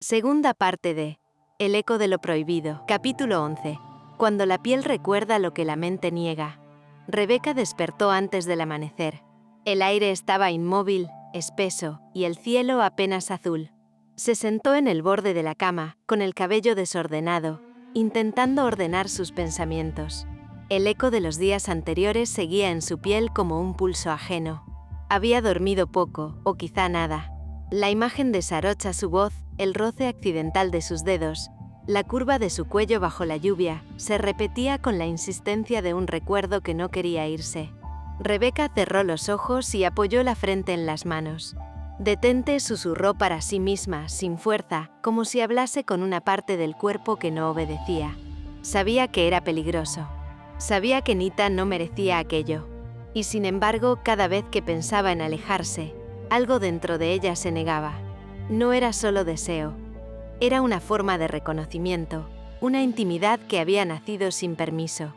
Segunda parte de El eco de lo prohibido. Capítulo 11. Cuando la piel recuerda lo que la mente niega. Rebeca despertó antes del amanecer. El aire estaba inmóvil, espeso, y el cielo apenas azul. Se sentó en el borde de la cama, con el cabello desordenado, intentando ordenar sus pensamientos. El eco de los días anteriores seguía en su piel como un pulso ajeno. Había dormido poco, o quizá nada. La imagen de Sarocha, su voz, el roce accidental de sus dedos, la curva de su cuello bajo la lluvia, se repetía con la insistencia de un recuerdo que no quería irse. Rebeca cerró los ojos y apoyó la frente en las manos. «Detente», susurró para sí misma, sin fuerza, como si hablase con una parte del cuerpo que no obedecía. Sabía que era peligroso. Sabía que Nita no merecía aquello. Y sin embargo, cada vez que pensaba en alejarse, algo dentro de ella se negaba. No era solo deseo. Era una forma de reconocimiento, una intimidad que había nacido sin permiso.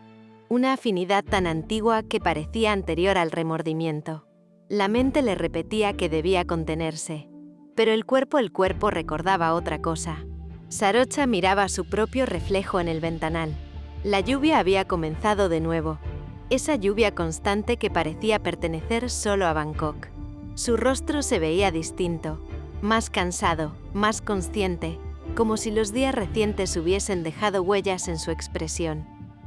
Una afinidad tan antigua que parecía anterior al remordimiento. La mente le repetía que debía contenerse. Pero el cuerpo recordaba otra cosa. Sarocha miraba su propio reflejo en el ventanal. La lluvia había comenzado de nuevo. Esa lluvia constante que parecía pertenecer solo a Bangkok. Su rostro se veía distinto, más cansado, más consciente, como si los días recientes hubiesen dejado huellas en su expresión.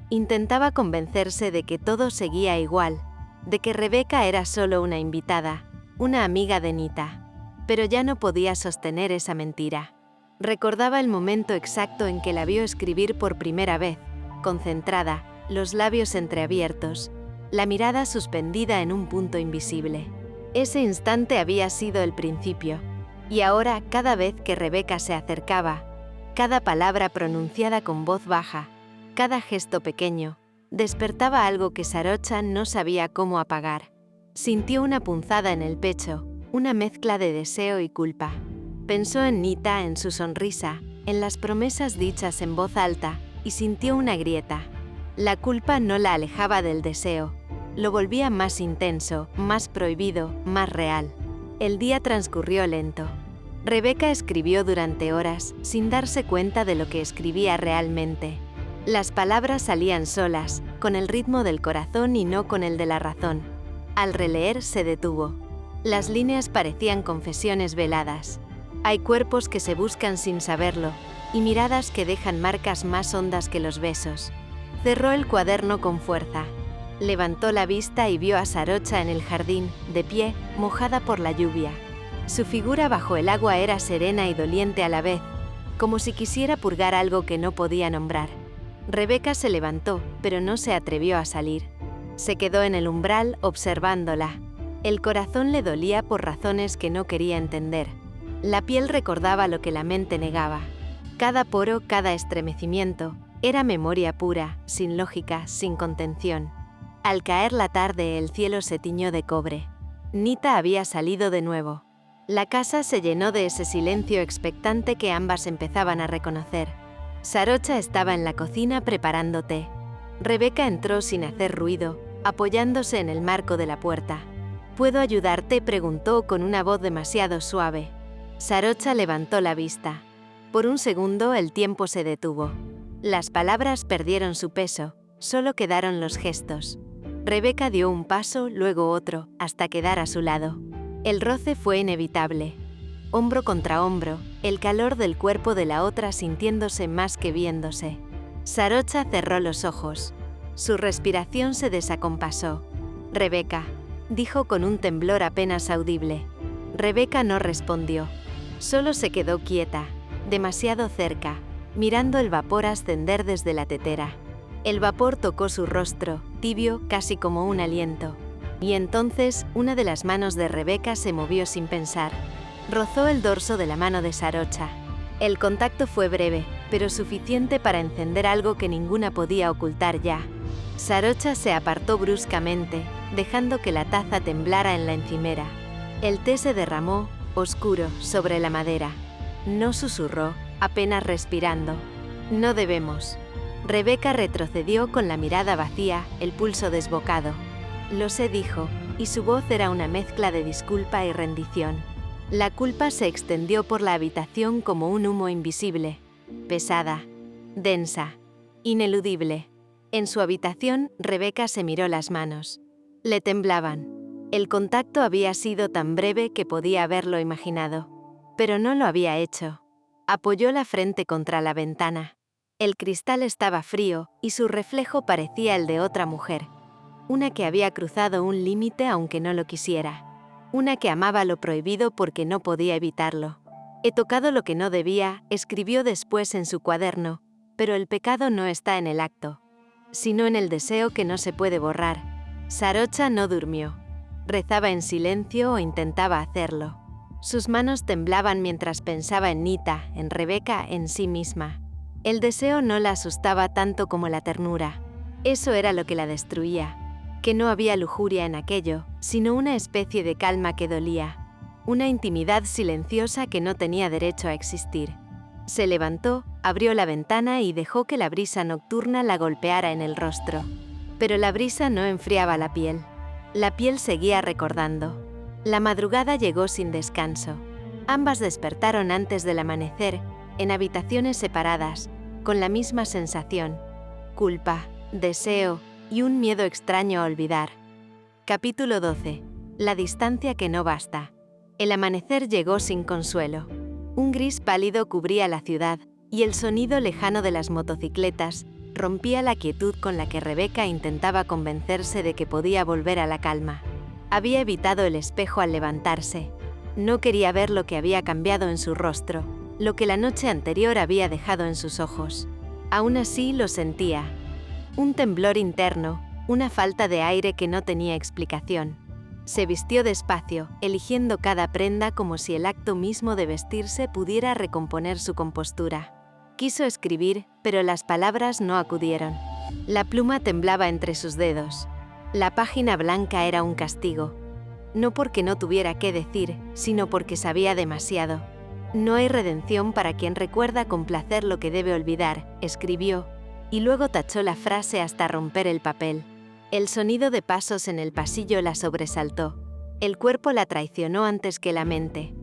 Intentaba convencerse de que todo seguía igual, de que Rebeca era solo una invitada, una amiga de Nita. Pero ya no podía sostener esa mentira. Recordaba el momento exacto en que la vio escribir por primera vez, concentrada, los labios entreabiertos, la mirada suspendida en un punto invisible. Ese instante había sido el principio, y ahora, cada vez que Rebeca se acercaba, cada palabra pronunciada con voz baja, cada gesto pequeño, despertaba algo que Sarocha no sabía cómo apagar. Sintió una punzada en el pecho, una mezcla de deseo y culpa. Pensó en Nita, en su sonrisa, en las promesas dichas en voz alta, y sintió una grieta. La culpa no la alejaba del deseo. Lo volvía más intenso, más prohibido, más real. El día transcurrió lento. Rebeca escribió durante horas, sin darse cuenta de lo que escribía realmente. Las palabras salían solas, con el ritmo del corazón y no con el de la razón. Al releer se detuvo. Las líneas parecían confesiones veladas. Hay cuerpos que se buscan sin saberlo, y miradas que dejan marcas más hondas que los besos. Cerró el cuaderno con fuerza. Levantó la vista y vio a Sarocha en el jardín, de pie, mojada por la lluvia. Su figura bajo el agua era serena y doliente a la vez, como si quisiera purgar algo que no podía nombrar. Rebeca se levantó, pero no se atrevió a salir. Se quedó en el umbral observándola. El corazón le dolía por razones que no quería entender. La piel recordaba lo que la mente negaba. Cada poro, cada estremecimiento, era memoria pura, sin lógica, sin contención. Al caer la tarde, el cielo se tiñó de cobre. Nita había salido de nuevo. La casa se llenó de ese silencio expectante que ambas empezaban a reconocer. Sarocha estaba en la cocina preparando té. Rebeca entró sin hacer ruido, apoyándose en el marco de la puerta. «¿Puedo ayudarte?», preguntó con una voz demasiado suave. Sarocha levantó la vista. Por un segundo el tiempo se detuvo. Las palabras perdieron su peso, solo quedaron los gestos. Rebeca dio un paso, luego otro, hasta quedar a su lado. El roce fue inevitable. Hombro contra hombro, el calor del cuerpo de la otra sintiéndose más que viéndose. Sarocha cerró los ojos. Su respiración se desacompasó. «Rebeca», dijo con un temblor apenas audible. Rebeca no respondió. Solo se quedó quieta, demasiado cerca, mirando el vapor ascender desde la tetera. El vapor tocó su rostro, tibio, casi como un aliento. Y entonces, una de las manos de Rebeca se movió sin pensar. Rozó el dorso de la mano de Sarocha. El contacto fue breve, pero suficiente para encender algo que ninguna podía ocultar ya. Sarocha se apartó bruscamente, dejando que la taza temblara en la encimera. El té se derramó, oscuro, sobre la madera. No susurró, apenas respirando. «No debemos». Rebeca retrocedió con la mirada vacía, el pulso desbocado. «Lo sé», dijo, y su voz era una mezcla de disculpa y rendición. La culpa se extendió por la habitación como un humo invisible, pesada, densa, ineludible. En su habitación, Rebeca se miró las manos. Le temblaban. El contacto había sido tan breve que podía haberlo imaginado. Pero no lo había hecho. Apoyó la frente contra la ventana. El cristal estaba frío y su reflejo parecía el de otra mujer. Una que había cruzado un límite aunque no lo quisiera. Una que amaba lo prohibido porque no podía evitarlo. He tocado lo que no debía, escribió después en su cuaderno, pero el pecado no está en el acto, sino en el deseo que no se puede borrar. Sarocha no durmió. Rezaba en silencio o intentaba hacerlo. Sus manos temblaban mientras pensaba en Nita, en Rebeca, en sí misma. El deseo no la asustaba tanto como la ternura. Eso era lo que la destruía. Que no había lujuria en aquello, sino una especie de calma que dolía. Una intimidad silenciosa que no tenía derecho a existir. Se levantó, abrió la ventana y dejó que la brisa nocturna la golpeara en el rostro. Pero la brisa no enfriaba la piel. La piel seguía recordando. La madrugada llegó sin descanso. Ambas despertaron antes del amanecer, en habitaciones separadas, con la misma sensación: culpa, deseo y un miedo extraño a olvidar. Capítulo 12. La distancia que no basta. El amanecer llegó sin consuelo. Un gris pálido cubría la ciudad, y el sonido lejano de las motocicletas rompía la quietud con la que Rebeca intentaba convencerse de que podía volver a la calma. Había evitado el espejo al levantarse. No quería ver lo que había cambiado en su rostro, lo que la noche anterior había dejado en sus ojos. Aún así lo sentía. Un temblor interno, una falta de aire que no tenía explicación. Se vistió despacio, eligiendo cada prenda como si el acto mismo de vestirse pudiera recomponer su compostura. Quiso escribir, pero las palabras no acudieron. La pluma temblaba entre sus dedos. La página blanca era un castigo. No porque no tuviera qué decir, sino porque sabía demasiado. No hay redención para quien recuerda con placer lo que debe olvidar, escribió, y luego tachó la frase hasta romper el papel. El sonido de pasos en el pasillo la sobresaltó. El cuerpo la traicionó antes que la mente.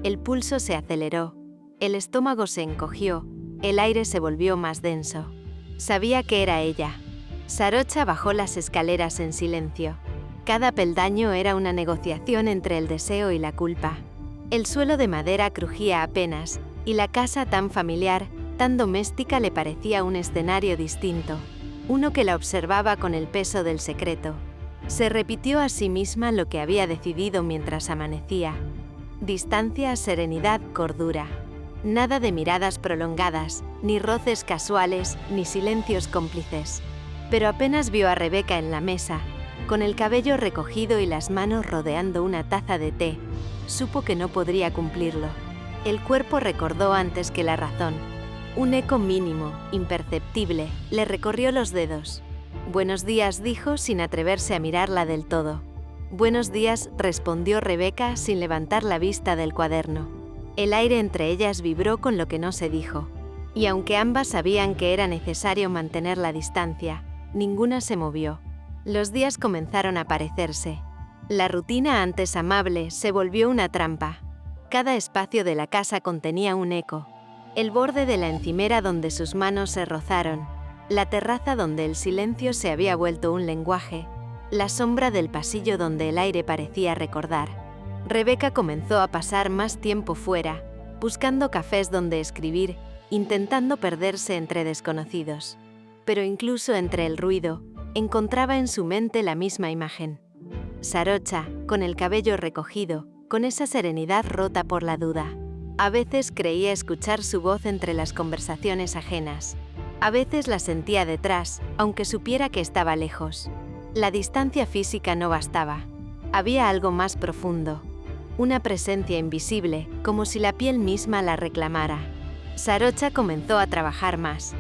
El pulso se aceleró. El estómago se encogió. El aire se volvió más denso. Sabía que era ella. Sarocha bajó las escaleras en silencio. Cada peldaño era una negociación entre el deseo y la culpa. El suelo de madera crujía apenas, y la casa tan familiar, tan doméstica le parecía un escenario distinto. Uno que la observaba con el peso del secreto. Se repitió a sí misma lo que había decidido mientras amanecía. Distancia, serenidad, cordura. Nada de miradas prolongadas, ni roces casuales, ni silencios cómplices. Pero apenas vio a Rebeca en la mesa, con el cabello recogido y las manos rodeando una taza de té, supo que no podría cumplirlo. El cuerpo recordó antes que la razón. Un eco mínimo, imperceptible, le recorrió los dedos. «Buenos días», dijo sin atreverse a mirarla del todo. «Buenos días», respondió Rebeca sin levantar la vista del cuaderno. El aire entre ellas vibró con lo que no se dijo. Y aunque ambas sabían que era necesario mantener la distancia, ninguna se movió. Los días comenzaron a parecerse. La rutina antes amable se volvió una trampa. Cada espacio de la casa contenía un eco. El borde de la encimera donde sus manos se rozaron, la terraza donde el silencio se había vuelto un lenguaje, la sombra del pasillo donde el aire parecía recordar. Rebeca comenzó a pasar más tiempo fuera, buscando cafés donde escribir, intentando perderse entre desconocidos. Pero incluso entre el ruido, encontraba en su mente la misma imagen. Sarocha, con el cabello recogido, con esa serenidad rota por la duda. A veces creía escuchar su voz entre las conversaciones ajenas. A veces la sentía detrás, aunque supiera que estaba lejos. La distancia física no bastaba. Había algo más profundo. Una presencia invisible, como si la piel misma la reclamara. Sarocha comenzó a trabajar más.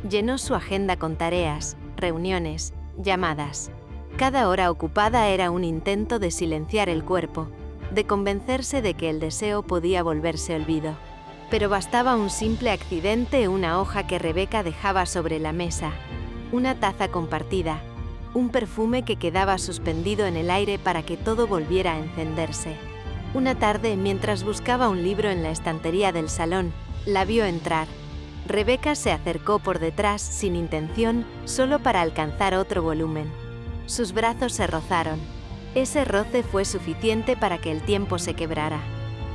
Llenó su agenda con tareas, reuniones, llamadas. Cada hora ocupada era un intento de silenciar el cuerpo, de convencerse de que el deseo podía volverse olvido. Pero bastaba un simple accidente, una hoja que Rebeca dejaba sobre la mesa, una taza compartida, un perfume que quedaba suspendido en el aire para que todo volviera a encenderse. Una tarde, mientras buscaba un libro en la estantería del salón, la vio entrar. Rebeca se acercó por detrás sin intención, solo para alcanzar otro volumen. Sus brazos se rozaron. Ese roce fue suficiente para que el tiempo se quebrara.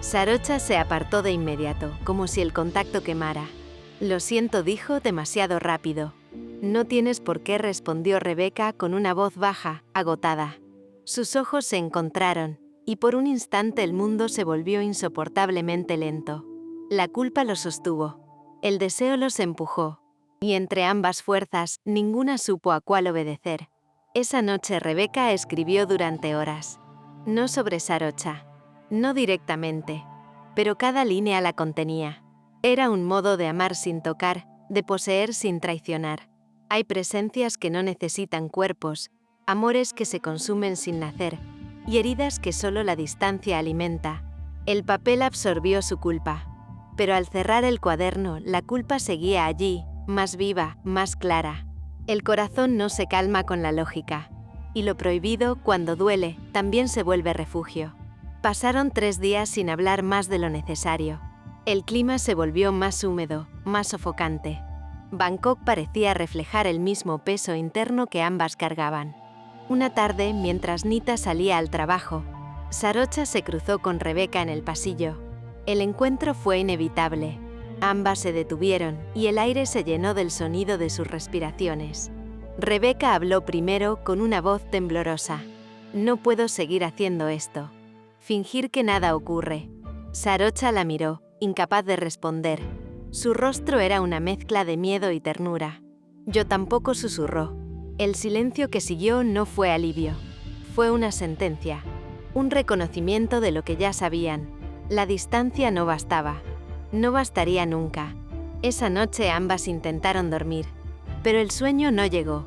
Sarocha se apartó de inmediato, como si el contacto quemara. «Lo siento», dijo demasiado rápido. «No tienes por qué», respondió Rebeca con una voz baja, agotada. Sus ojos se encontraron, y por un instante el mundo se volvió insoportablemente lento. La culpa lo sostuvo. El deseo los empujó. Y entre ambas fuerzas, ninguna supo a cuál obedecer. Esa noche Rebeca escribió durante horas. No sobre Sarocha. No directamente. Pero cada línea la contenía. Era un modo de amar sin tocar, de poseer sin traicionar. Hay presencias que no necesitan cuerpos, amores que se consumen sin nacer, y heridas que solo la distancia alimenta. El papel absorbió su culpa. Pero al cerrar el cuaderno, la culpa seguía allí, más viva, más clara. El corazón no se calma con la lógica. Y lo prohibido, cuando duele, también se vuelve refugio. Pasaron 3 días sin hablar más de lo necesario. El clima se volvió más húmedo, más sofocante. Bangkok parecía reflejar el mismo peso interno que ambas cargaban. Una tarde, mientras Nita salía al trabajo, Sarocha se cruzó con Rebeca en el pasillo. El encuentro fue inevitable. Ambas se detuvieron, y el aire se llenó del sonido de sus respiraciones. Rebeca habló primero con una voz temblorosa. «No puedo seguir haciendo esto. Fingir que nada ocurre». Sarocha la miró, incapaz de responder. Su rostro era una mezcla de miedo y ternura. «Yo tampoco», susurró. El silencio que siguió no fue alivio. Fue una sentencia. Un reconocimiento de lo que ya sabían. La distancia no bastaba. No bastaría nunca. Esa noche ambas intentaron dormir. Pero el sueño no llegó.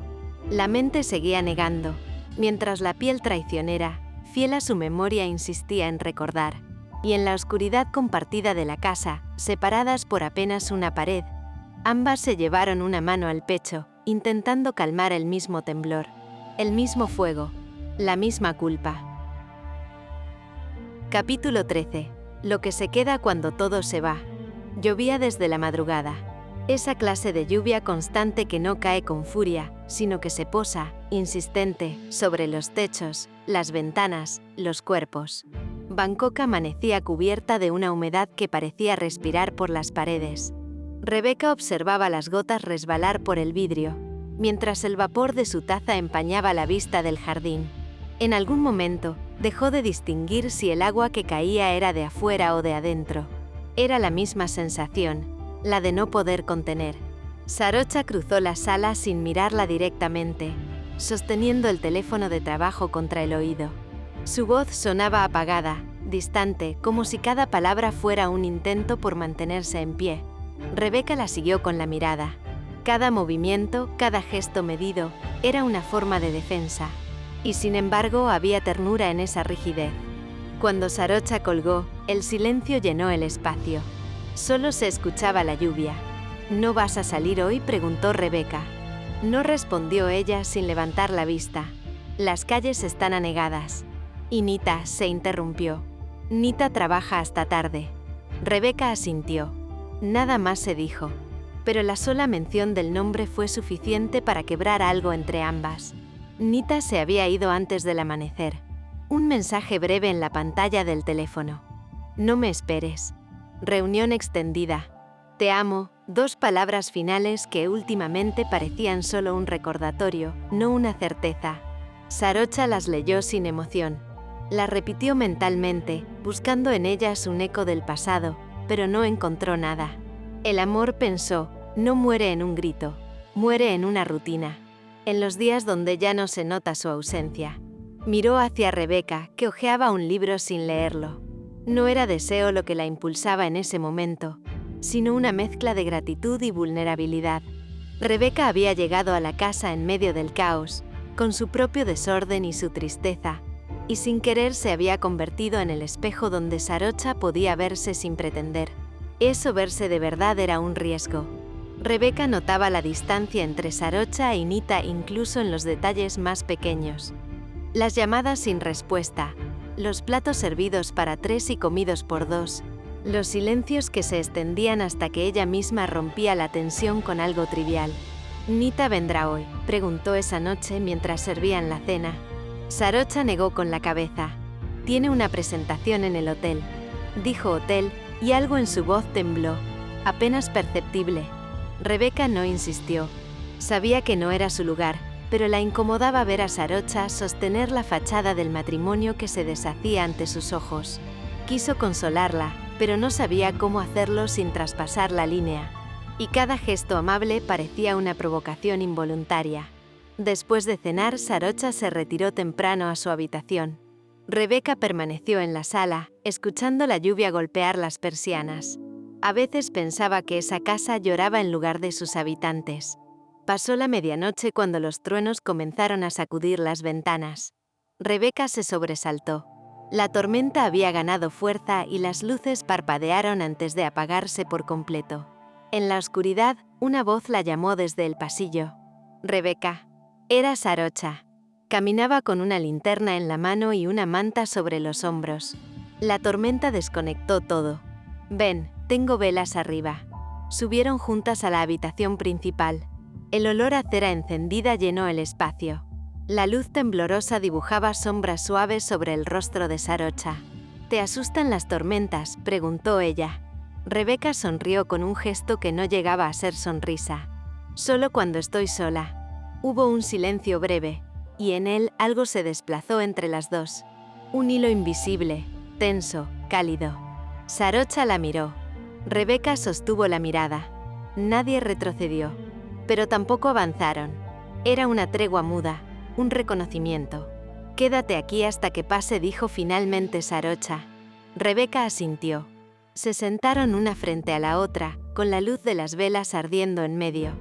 La mente seguía negando, mientras la piel traicionera, fiel a su memoria, insistía en recordar. Y en la oscuridad compartida de la casa, separadas por apenas una pared, ambas se llevaron una mano al pecho, intentando calmar el mismo temblor, el mismo fuego, la misma culpa. Capítulo 13. Lo que se queda cuando todo se va. Llovía desde la madrugada. Esa clase de lluvia constante que no cae con furia, sino que se posa, insistente, sobre los techos, las ventanas, los cuerpos. Bangkok amanecía cubierta de una humedad que parecía respirar por las paredes. Rebeca observaba las gotas resbalar por el vidrio, mientras el vapor de su taza empañaba la vista del jardín. En algún momento, dejó de distinguir si el agua que caía era de afuera o de adentro. Era la misma sensación, la de no poder contener. Sarocha cruzó la sala sin mirarla directamente, sosteniendo el teléfono de trabajo contra el oído. Su voz sonaba apagada, distante, como si cada palabra fuera un intento por mantenerse en pie. Rebeca la siguió con la mirada. Cada movimiento, cada gesto medido, era una forma de defensa. Y sin embargo había ternura en esa rigidez. Cuando Sarocha colgó, el silencio llenó el espacio. Solo se escuchaba la lluvia. «¿No vas a salir hoy?», preguntó Rebeca. No respondió ella sin levantar la vista. «Las calles están anegadas». Y Nita se interrumpió. «Nita trabaja hasta tarde». Rebeca asintió. Nada más se dijo. Pero la sola mención del nombre fue suficiente para quebrar algo entre ambas. Nita se había ido antes del amanecer. Un mensaje breve en la pantalla del teléfono. «No me esperes». Reunión extendida. «Te amo», 2 palabras finales que últimamente parecían solo un recordatorio, no una certeza. Sarocha las leyó sin emoción. Las repitió mentalmente, buscando en ellas un eco del pasado, pero no encontró nada. El amor, pensó, no muere en un grito, muere en una rutina, en los días donde ya no se nota su ausencia. Miró hacia Rebeca, que hojeaba un libro sin leerlo. No era deseo lo que la impulsaba en ese momento, sino una mezcla de gratitud y vulnerabilidad. Rebeca había llegado a la casa en medio del caos, con su propio desorden y su tristeza, y sin querer se había convertido en el espejo donde Sarocha podía verse sin pretender. Eso, verse de verdad, era un riesgo. Rebeca notaba la distancia entre Sarocha y Nita incluso en los detalles más pequeños. Las llamadas sin respuesta, los platos servidos para 3 y comidos por 2, los silencios que se extendían hasta que ella misma rompía la tensión con algo trivial. «¿Nita vendrá hoy?», preguntó esa noche mientras servían la cena. Sarocha negó con la cabeza. «Tiene una presentación en el hotel», dijo hotel, y algo en su voz tembló, apenas perceptible. Rebeca no insistió. Sabía que no era su lugar, pero la incomodaba ver a Sarocha sostener la fachada del matrimonio que se deshacía ante sus ojos. Quiso consolarla, pero no sabía cómo hacerlo sin traspasar la línea, y cada gesto amable parecía una provocación involuntaria. Después de cenar, Sarocha se retiró temprano a su habitación. Rebeca permaneció en la sala, escuchando la lluvia golpear las persianas. A veces pensaba que esa casa lloraba en lugar de sus habitantes. Pasó la medianoche cuando los truenos comenzaron a sacudir las ventanas. Rebeca se sobresaltó. La tormenta había ganado fuerza y las luces parpadearon antes de apagarse por completo. En la oscuridad, una voz la llamó desde el pasillo. «Rebeca». Era Sarocha. Caminaba con una linterna en la mano y una manta sobre los hombros. La tormenta desconectó todo. «Ven, tengo velas arriba». Subieron juntas a la habitación principal. El olor a cera encendida llenó el espacio. La luz temblorosa dibujaba sombras suaves sobre el rostro de Sarocha. «¿Te asustan las tormentas?», preguntó ella. Rebeca sonrió con un gesto que no llegaba a ser sonrisa. «Solo cuando estoy sola». Hubo un silencio breve, y en él algo se desplazó entre las dos. Un hilo invisible, tenso, cálido. Sarocha la miró. Rebeca sostuvo la mirada. Nadie retrocedió, pero tampoco avanzaron. Era una tregua muda, un reconocimiento. «Quédate aquí hasta que pase», dijo finalmente Sarocha. Rebeca asintió. Se sentaron una frente a la otra, con la luz de las velas ardiendo en medio.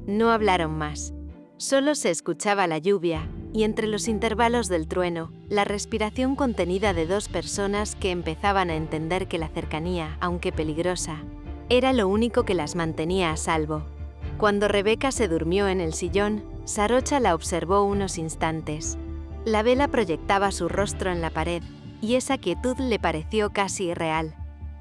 No hablaron más. Solo se escuchaba la lluvia, y entre los intervalos del trueno, la respiración contenida de dos personas que empezaban a entender que la cercanía, aunque peligrosa, era lo único que las mantenía a salvo. Cuando Rebeca se durmió en el sillón, Sarocha la observó unos instantes. La vela proyectaba su rostro en la pared, y esa quietud le pareció casi irreal.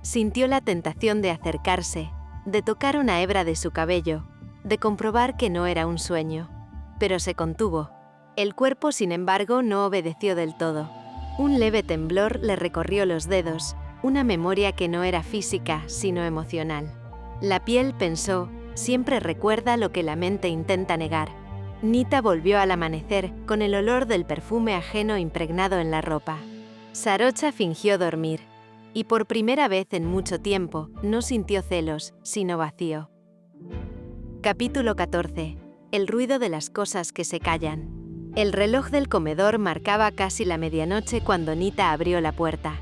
Sintió la tentación de acercarse, de tocar una hebra de su cabello, de comprobar que no era un sueño. Pero se contuvo. El cuerpo, sin embargo, no obedeció del todo. Un leve temblor le recorrió los dedos, una memoria que no era física, sino emocional. La piel, pensó, siempre recuerda lo que la mente intenta negar. Nita volvió al amanecer, con el olor del perfume ajeno impregnado en la ropa. Sarocha fingió dormir, y por primera vez en mucho tiempo, no sintió celos, sino vacío. Capítulo 14. El ruido de las cosas que se callan. El reloj del comedor marcaba casi la medianoche cuando Nita abrió la puerta.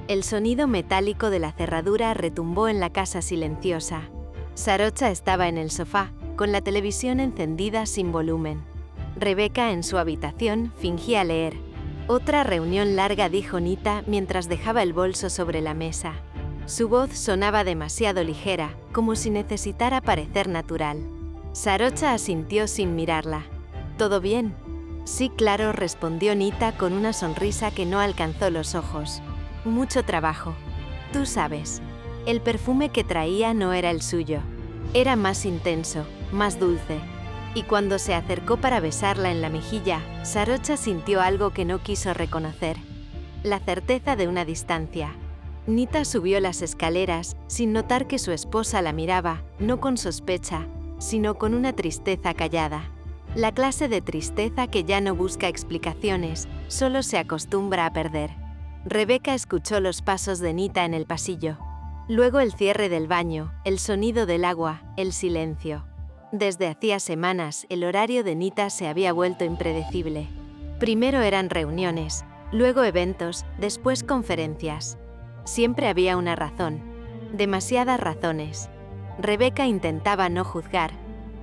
El sonido metálico de la cerradura retumbó en la casa silenciosa. Sarocha estaba en el sofá, con la televisión encendida sin volumen. Rebeca, en su habitación, fingía leer. «Otra reunión larga», dijo Nita mientras dejaba el bolso sobre la mesa. Su voz sonaba demasiado ligera, como si necesitara parecer natural. Sarocha asintió sin mirarla. «¿Todo bien?» «Sí, claro», respondió Nita con una sonrisa que no alcanzó los ojos. «Mucho trabajo. Tú sabes». El perfume que traía no era el suyo. Era más intenso, más dulce. Y cuando se acercó para besarla en la mejilla, Sarocha sintió algo que no quiso reconocer. La certeza de una distancia. Nita subió las escaleras, sin notar que su esposa la miraba, no con sospecha, sino con una tristeza callada. La clase de tristeza que ya no busca explicaciones, solo se acostumbra a perder. Rebeca escuchó los pasos de Nita en el pasillo. Luego el cierre del baño, el sonido del agua, el silencio. Desde hacía semanas, el horario de Nita se había vuelto impredecible. Primero eran reuniones, luego eventos, después conferencias. Siempre había una razón. Demasiadas razones. Rebeca intentaba no juzgar.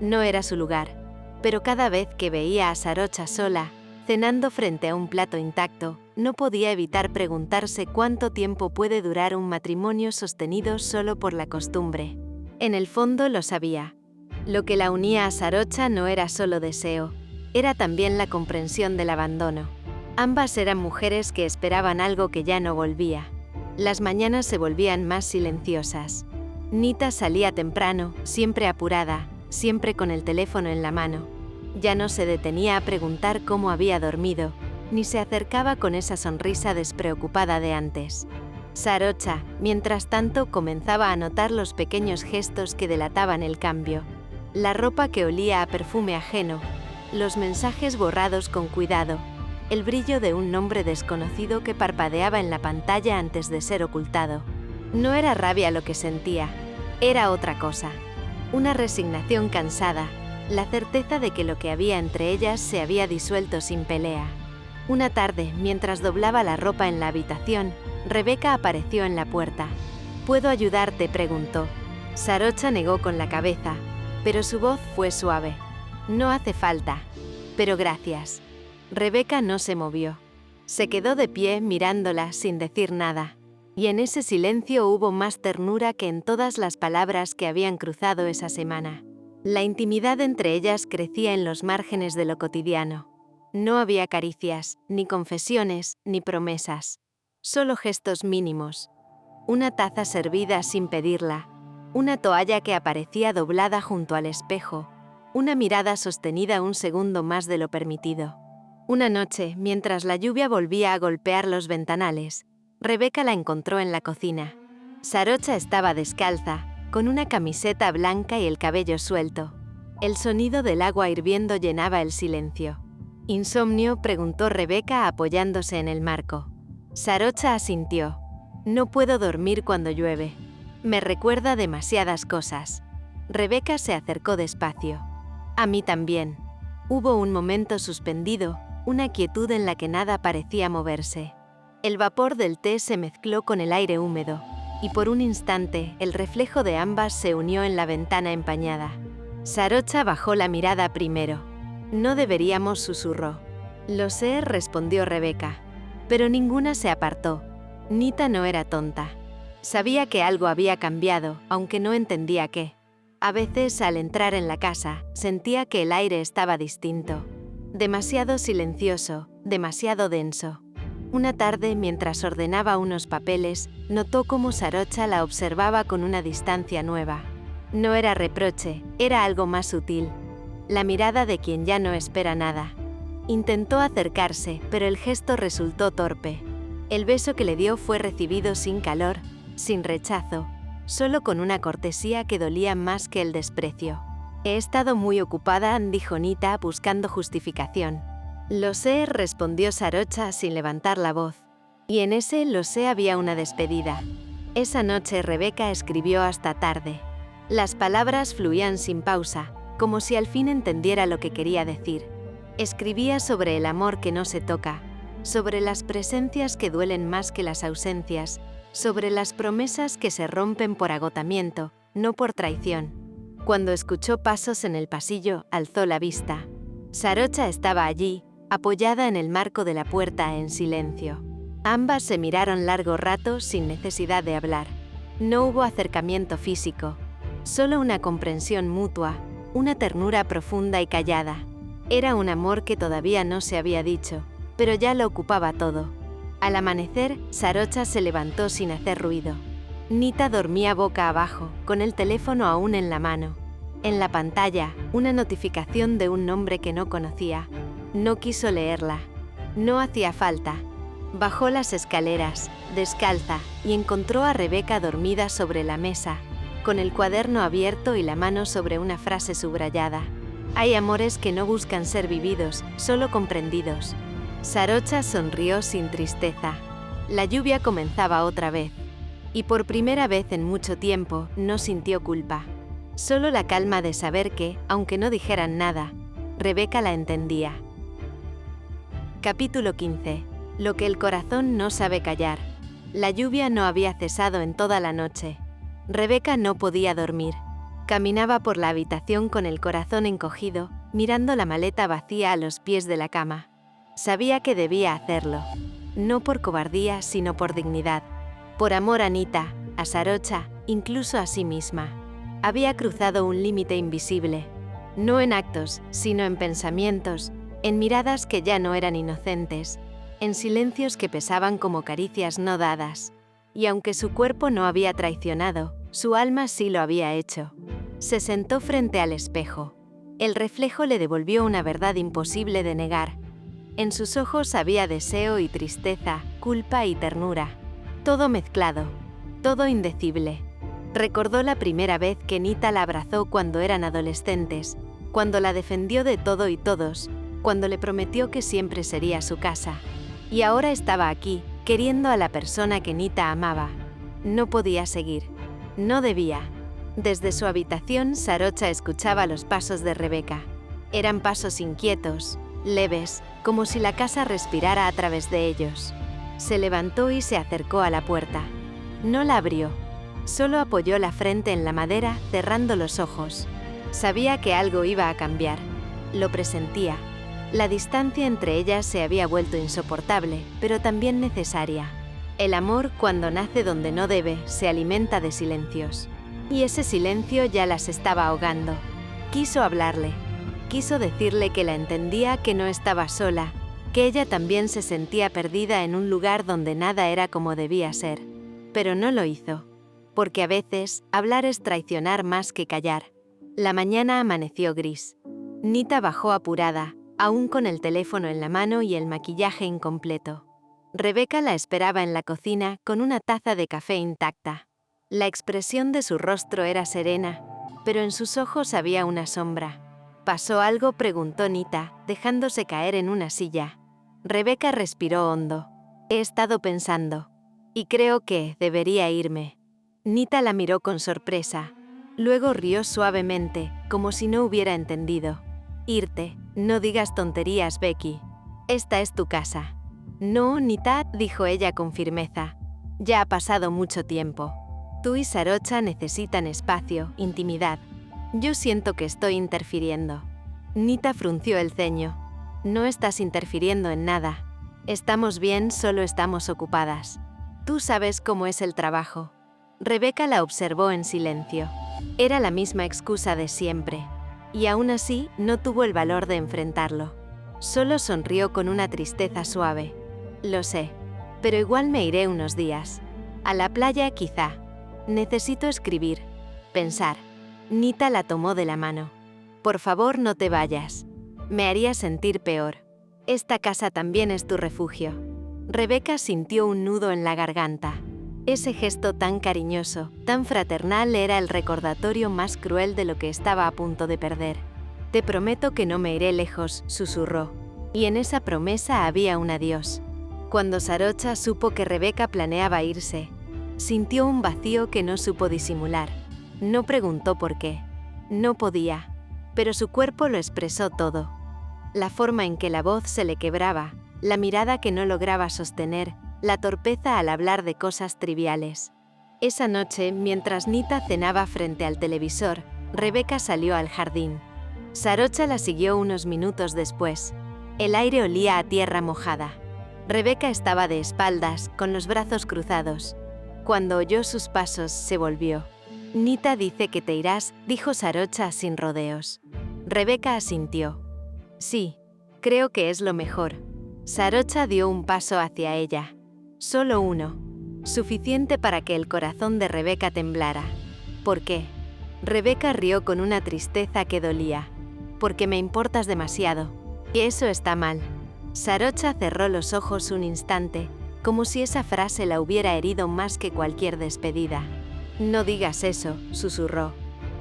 No era su lugar. Pero cada vez que veía a Sarocha sola, cenando frente a un plato intacto, no podía evitar preguntarse cuánto tiempo puede durar un matrimonio sostenido solo por la costumbre. En el fondo lo sabía. Lo que la unía a Sarocha no era solo deseo, era también la comprensión del abandono. Ambas eran mujeres que esperaban algo que ya no volvía. Las mañanas se volvían más silenciosas. Nita salía temprano, siempre apurada, siempre con el teléfono en la mano. Ya no se detenía a preguntar cómo había dormido, ni se acercaba con esa sonrisa despreocupada de antes. Sarocha, mientras tanto, comenzaba a notar los pequeños gestos que delataban el cambio. La ropa que olía a perfume ajeno, los mensajes borrados con cuidado, el brillo de un nombre desconocido que parpadeaba en la pantalla antes de ser ocultado. No era rabia lo que sentía, era otra cosa. Una resignación cansada, la certeza de que lo que había entre ellas se había disuelto sin pelea. Una tarde, mientras doblaba la ropa en la habitación, Rebeca apareció en la puerta. ¿Puedo ayudarte?, preguntó. Sarocha negó con la cabeza, pero su voz fue suave. No hace falta, pero gracias. Rebeca no se movió. Se quedó de pie mirándola sin decir nada, y en ese silencio hubo más ternura que en todas las palabras que habían cruzado esa semana. La intimidad entre ellas crecía en los márgenes de lo cotidiano. No había caricias, ni confesiones, ni promesas. Solo gestos mínimos. Una taza servida sin pedirla, una toalla que aparecía doblada junto al espejo, una mirada sostenida un segundo más de lo permitido. Una noche, mientras la lluvia volvía a golpear los ventanales, Rebeca la encontró en la cocina. Sarocha estaba descalza, con una camiseta blanca y el cabello suelto. El sonido del agua hirviendo llenaba el silencio. ¿Insomnio?, preguntó Rebeca apoyándose en el marco. Sarocha asintió. No puedo dormir cuando llueve. Me recuerda demasiadas cosas. Rebeca se acercó despacio. A mí también. Hubo un momento suspendido, una quietud en la que nada parecía moverse. El vapor del té se mezcló con el aire húmedo, y por un instante el reflejo de ambas se unió en la ventana empañada. Sarocha bajó la mirada primero. No deberíamos, susurró. Lo sé, respondió Rebeca. Pero ninguna se apartó. Nita no era tonta. Sabía que algo había cambiado, aunque no entendía qué. A veces, al entrar en la casa, sentía que el aire estaba distinto. Demasiado silencioso, demasiado denso. Una tarde, mientras ordenaba unos papeles, notó cómo Sarocha la observaba con una distancia nueva. No era reproche, era algo más sutil. La mirada de quien ya no espera nada. Intentó acercarse, pero el gesto resultó torpe. El beso que le dio fue recibido sin calor, sin rechazo, solo con una cortesía que dolía más que el desprecio. He estado muy ocupada, dijo Nita, buscando justificación. Lo sé, respondió Sarocha sin levantar la voz. Y en ese lo sé había una despedida. Esa noche Rebeca escribió hasta tarde. Las palabras fluían sin pausa, como si al fin entendiera lo que quería decir. Escribía sobre el amor que no se toca, sobre las presencias que duelen más que las ausencias, sobre las promesas que se rompen por agotamiento, no por traición. Cuando escuchó pasos en el pasillo, alzó la vista. Sarocha estaba allí, apoyada en el marco de la puerta en silencio. Ambas se miraron largo rato sin necesidad de hablar. No hubo acercamiento físico, solo una comprensión mutua, una ternura profunda y callada. Era un amor que todavía no se había dicho, pero ya lo ocupaba todo. Al amanecer, Sarocha se levantó sin hacer ruido. Nita dormía boca abajo, con el teléfono aún en la mano. En la pantalla, una notificación de un nombre que no conocía. No quiso leerla. No hacía falta. Bajó las escaleras, descalza, y encontró a Rebeca dormida sobre la mesa, con el cuaderno abierto y la mano sobre una frase subrayada. Hay amores que no buscan ser vividos, solo comprendidos. Sarocha sonrió sin tristeza. La lluvia comenzaba otra vez. Y por primera vez en mucho tiempo, no sintió culpa. Solo la calma de saber que, aunque no dijeran nada, Rebeca la entendía. Capítulo 15. Lo que el corazón no sabe callar. La lluvia no había cesado en toda la noche. Rebeca no podía dormir. Caminaba por la habitación con el corazón encogido, mirando la maleta vacía a los pies de la cama. Sabía que debía hacerlo. No por cobardía, sino por dignidad. Por amor a Nita, a Sarocha, incluso a sí misma. Había cruzado un límite invisible. No en actos, sino en pensamientos, en miradas que ya no eran inocentes, en silencios que pesaban como caricias no dadas. Y aunque su cuerpo no había traicionado, su alma sí lo había hecho. Se sentó frente al espejo. El reflejo le devolvió una verdad imposible de negar. En sus ojos había deseo y tristeza, culpa y ternura. Todo mezclado, todo indecible. Recordó la primera vez que Nita la abrazó cuando eran adolescentes, cuando la defendió de todo y todos, cuando le prometió que siempre sería su casa. Y ahora estaba aquí, queriendo a la persona que Nita amaba. No podía seguir. No debía. Desde su habitación, Sarocha escuchaba los pasos de Rebeca. Eran pasos inquietos, leves, como si la casa respirara a través de ellos. Se levantó y se acercó a la puerta. No la abrió. Solo apoyó la frente en la madera, cerrando los ojos. Sabía que algo iba a cambiar. Lo presentía. La distancia entre ellas se había vuelto insoportable, pero también necesaria. El amor, cuando nace donde no debe, se alimenta de silencios. Y ese silencio ya las estaba ahogando. Quiso hablarle. Quiso decirle que la entendía, que no estaba sola, que ella también se sentía perdida en un lugar donde nada era como debía ser. Pero no lo hizo. Porque a veces, hablar es traicionar más que callar. La mañana amaneció gris. Nita bajó apurada, aún con el teléfono en la mano y el maquillaje incompleto. Rebeca la esperaba en la cocina con una taza de café intacta. La expresión de su rostro era serena, pero en sus ojos había una sombra. ¿Pasó algo?, preguntó Nita, dejándose caer en una silla. Rebeca respiró hondo. He estado pensando. Y creo que debería irme. Nita la miró con sorpresa. Luego rió suavemente, como si no hubiera entendido. Irte. No digas tonterías, Becky. Esta es tu casa. No, Nita, dijo ella con firmeza. Ya ha pasado mucho tiempo. Tú y Sarocha necesitan espacio, intimidad. Yo siento que estoy interfiriendo. Nita frunció el ceño. No estás interfiriendo en nada. Estamos bien, solo estamos ocupadas. Tú sabes cómo es el trabajo. Rebeca la observó en silencio. Era la misma excusa de siempre. Y aún así, no tuvo el valor de enfrentarlo. Solo sonrió con una tristeza suave. Lo sé, pero igual me iré unos días. A la playa, quizá. Necesito escribir, pensar. Nita la tomó de la mano. Por favor, no te vayas. Me haría sentir peor. Esta casa también es tu refugio. Rebeca sintió un nudo en la garganta. Ese gesto tan cariñoso, tan fraternal era el recordatorio más cruel de lo que estaba a punto de perder. Te prometo que no me iré lejos, susurró. Y en esa promesa había un adiós. Cuando Sarocha supo que Rebeca planeaba irse, sintió un vacío que no supo disimular. No preguntó por qué. No podía. Pero su cuerpo lo expresó todo. La forma en que la voz se le quebraba, la mirada que no lograba sostener, la torpeza al hablar de cosas triviales. Esa noche, mientras Nita cenaba frente al televisor, Rebeca salió al jardín. Sarocha la siguió unos minutos después. El aire olía a tierra mojada. Rebeca estaba de espaldas, con los brazos cruzados. Cuando oyó sus pasos, se volvió. Nita dice que te irás, dijo Sarocha sin rodeos. Rebeca asintió. Sí, creo que es lo mejor. Sarocha dio un paso hacia ella. Solo uno. Suficiente para que el corazón de Rebeca temblara. ¿Por qué? Rebeca rió con una tristeza que dolía. Porque me importas demasiado. Y eso está mal. Sarocha cerró los ojos un instante, como si esa frase la hubiera herido más que cualquier despedida. No digas eso, susurró.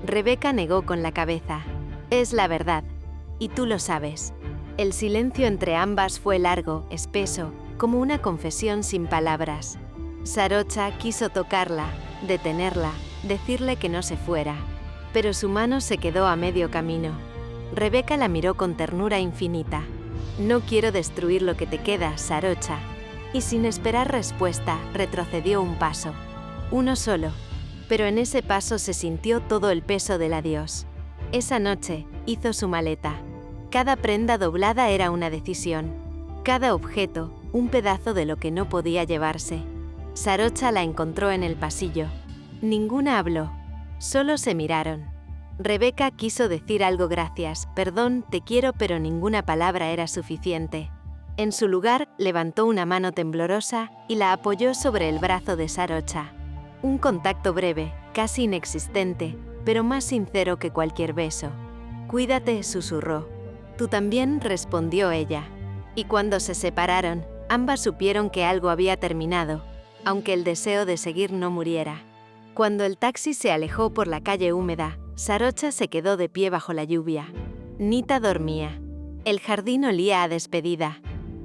Rebeca negó con la cabeza. Es la verdad. Y tú lo sabes. El silencio entre ambas fue largo, espeso, como una confesión sin palabras. Sarocha quiso tocarla, detenerla, decirle que no se fuera. Pero su mano se quedó a medio camino. Rebeca la miró con ternura infinita. No quiero destruir lo que te queda, Sarocha. Y sin esperar respuesta, retrocedió un paso. Uno solo. Pero en ese paso se sintió todo el peso del adiós. Esa noche, hizo su maleta. Cada prenda doblada era una decisión. Cada objeto, un pedazo de lo que no podía llevarse. Sarocha la encontró en el pasillo. Ninguna habló. Solo se miraron. Rebeca quiso decir algo, gracias, perdón, te quiero, pero ninguna palabra era suficiente. En su lugar, levantó una mano temblorosa y la apoyó sobre el brazo de Sarocha. Un contacto breve, casi inexistente, pero más sincero que cualquier beso. «Cuídate», susurró. «Tú también», respondió ella. Y cuando se separaron, ambas supieron que algo había terminado, aunque el deseo de seguir no muriera. Cuando el taxi se alejó por la calle húmeda, Sarocha se quedó de pie bajo la lluvia. Nita dormía. El jardín olía a despedida.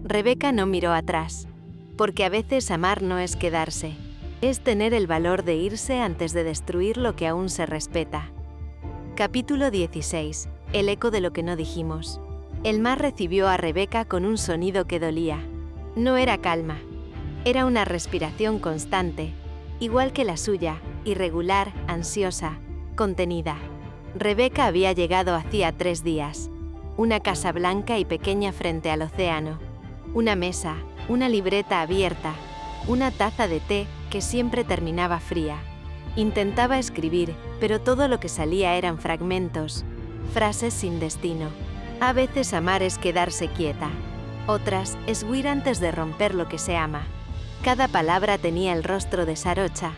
Rebeca no miró atrás. Porque a veces amar no es quedarse. Es tener el valor de irse antes de destruir lo que aún se respeta. Capítulo 16. El eco de lo que no dijimos. El mar recibió a Rebeca con un sonido que dolía. No era calma. Era una respiración constante, igual que la suya, irregular, ansiosa, contenida. Rebeca había llegado hacía 3 días. Una casa blanca y pequeña frente al océano. Una mesa, una libreta abierta, una taza de té que siempre terminaba fría. Intentaba escribir, pero todo lo que salía eran fragmentos, frases sin destino. A veces amar es quedarse quieta. Otras, es huir antes de romper lo que se ama. Cada palabra tenía el rostro de Sarocha,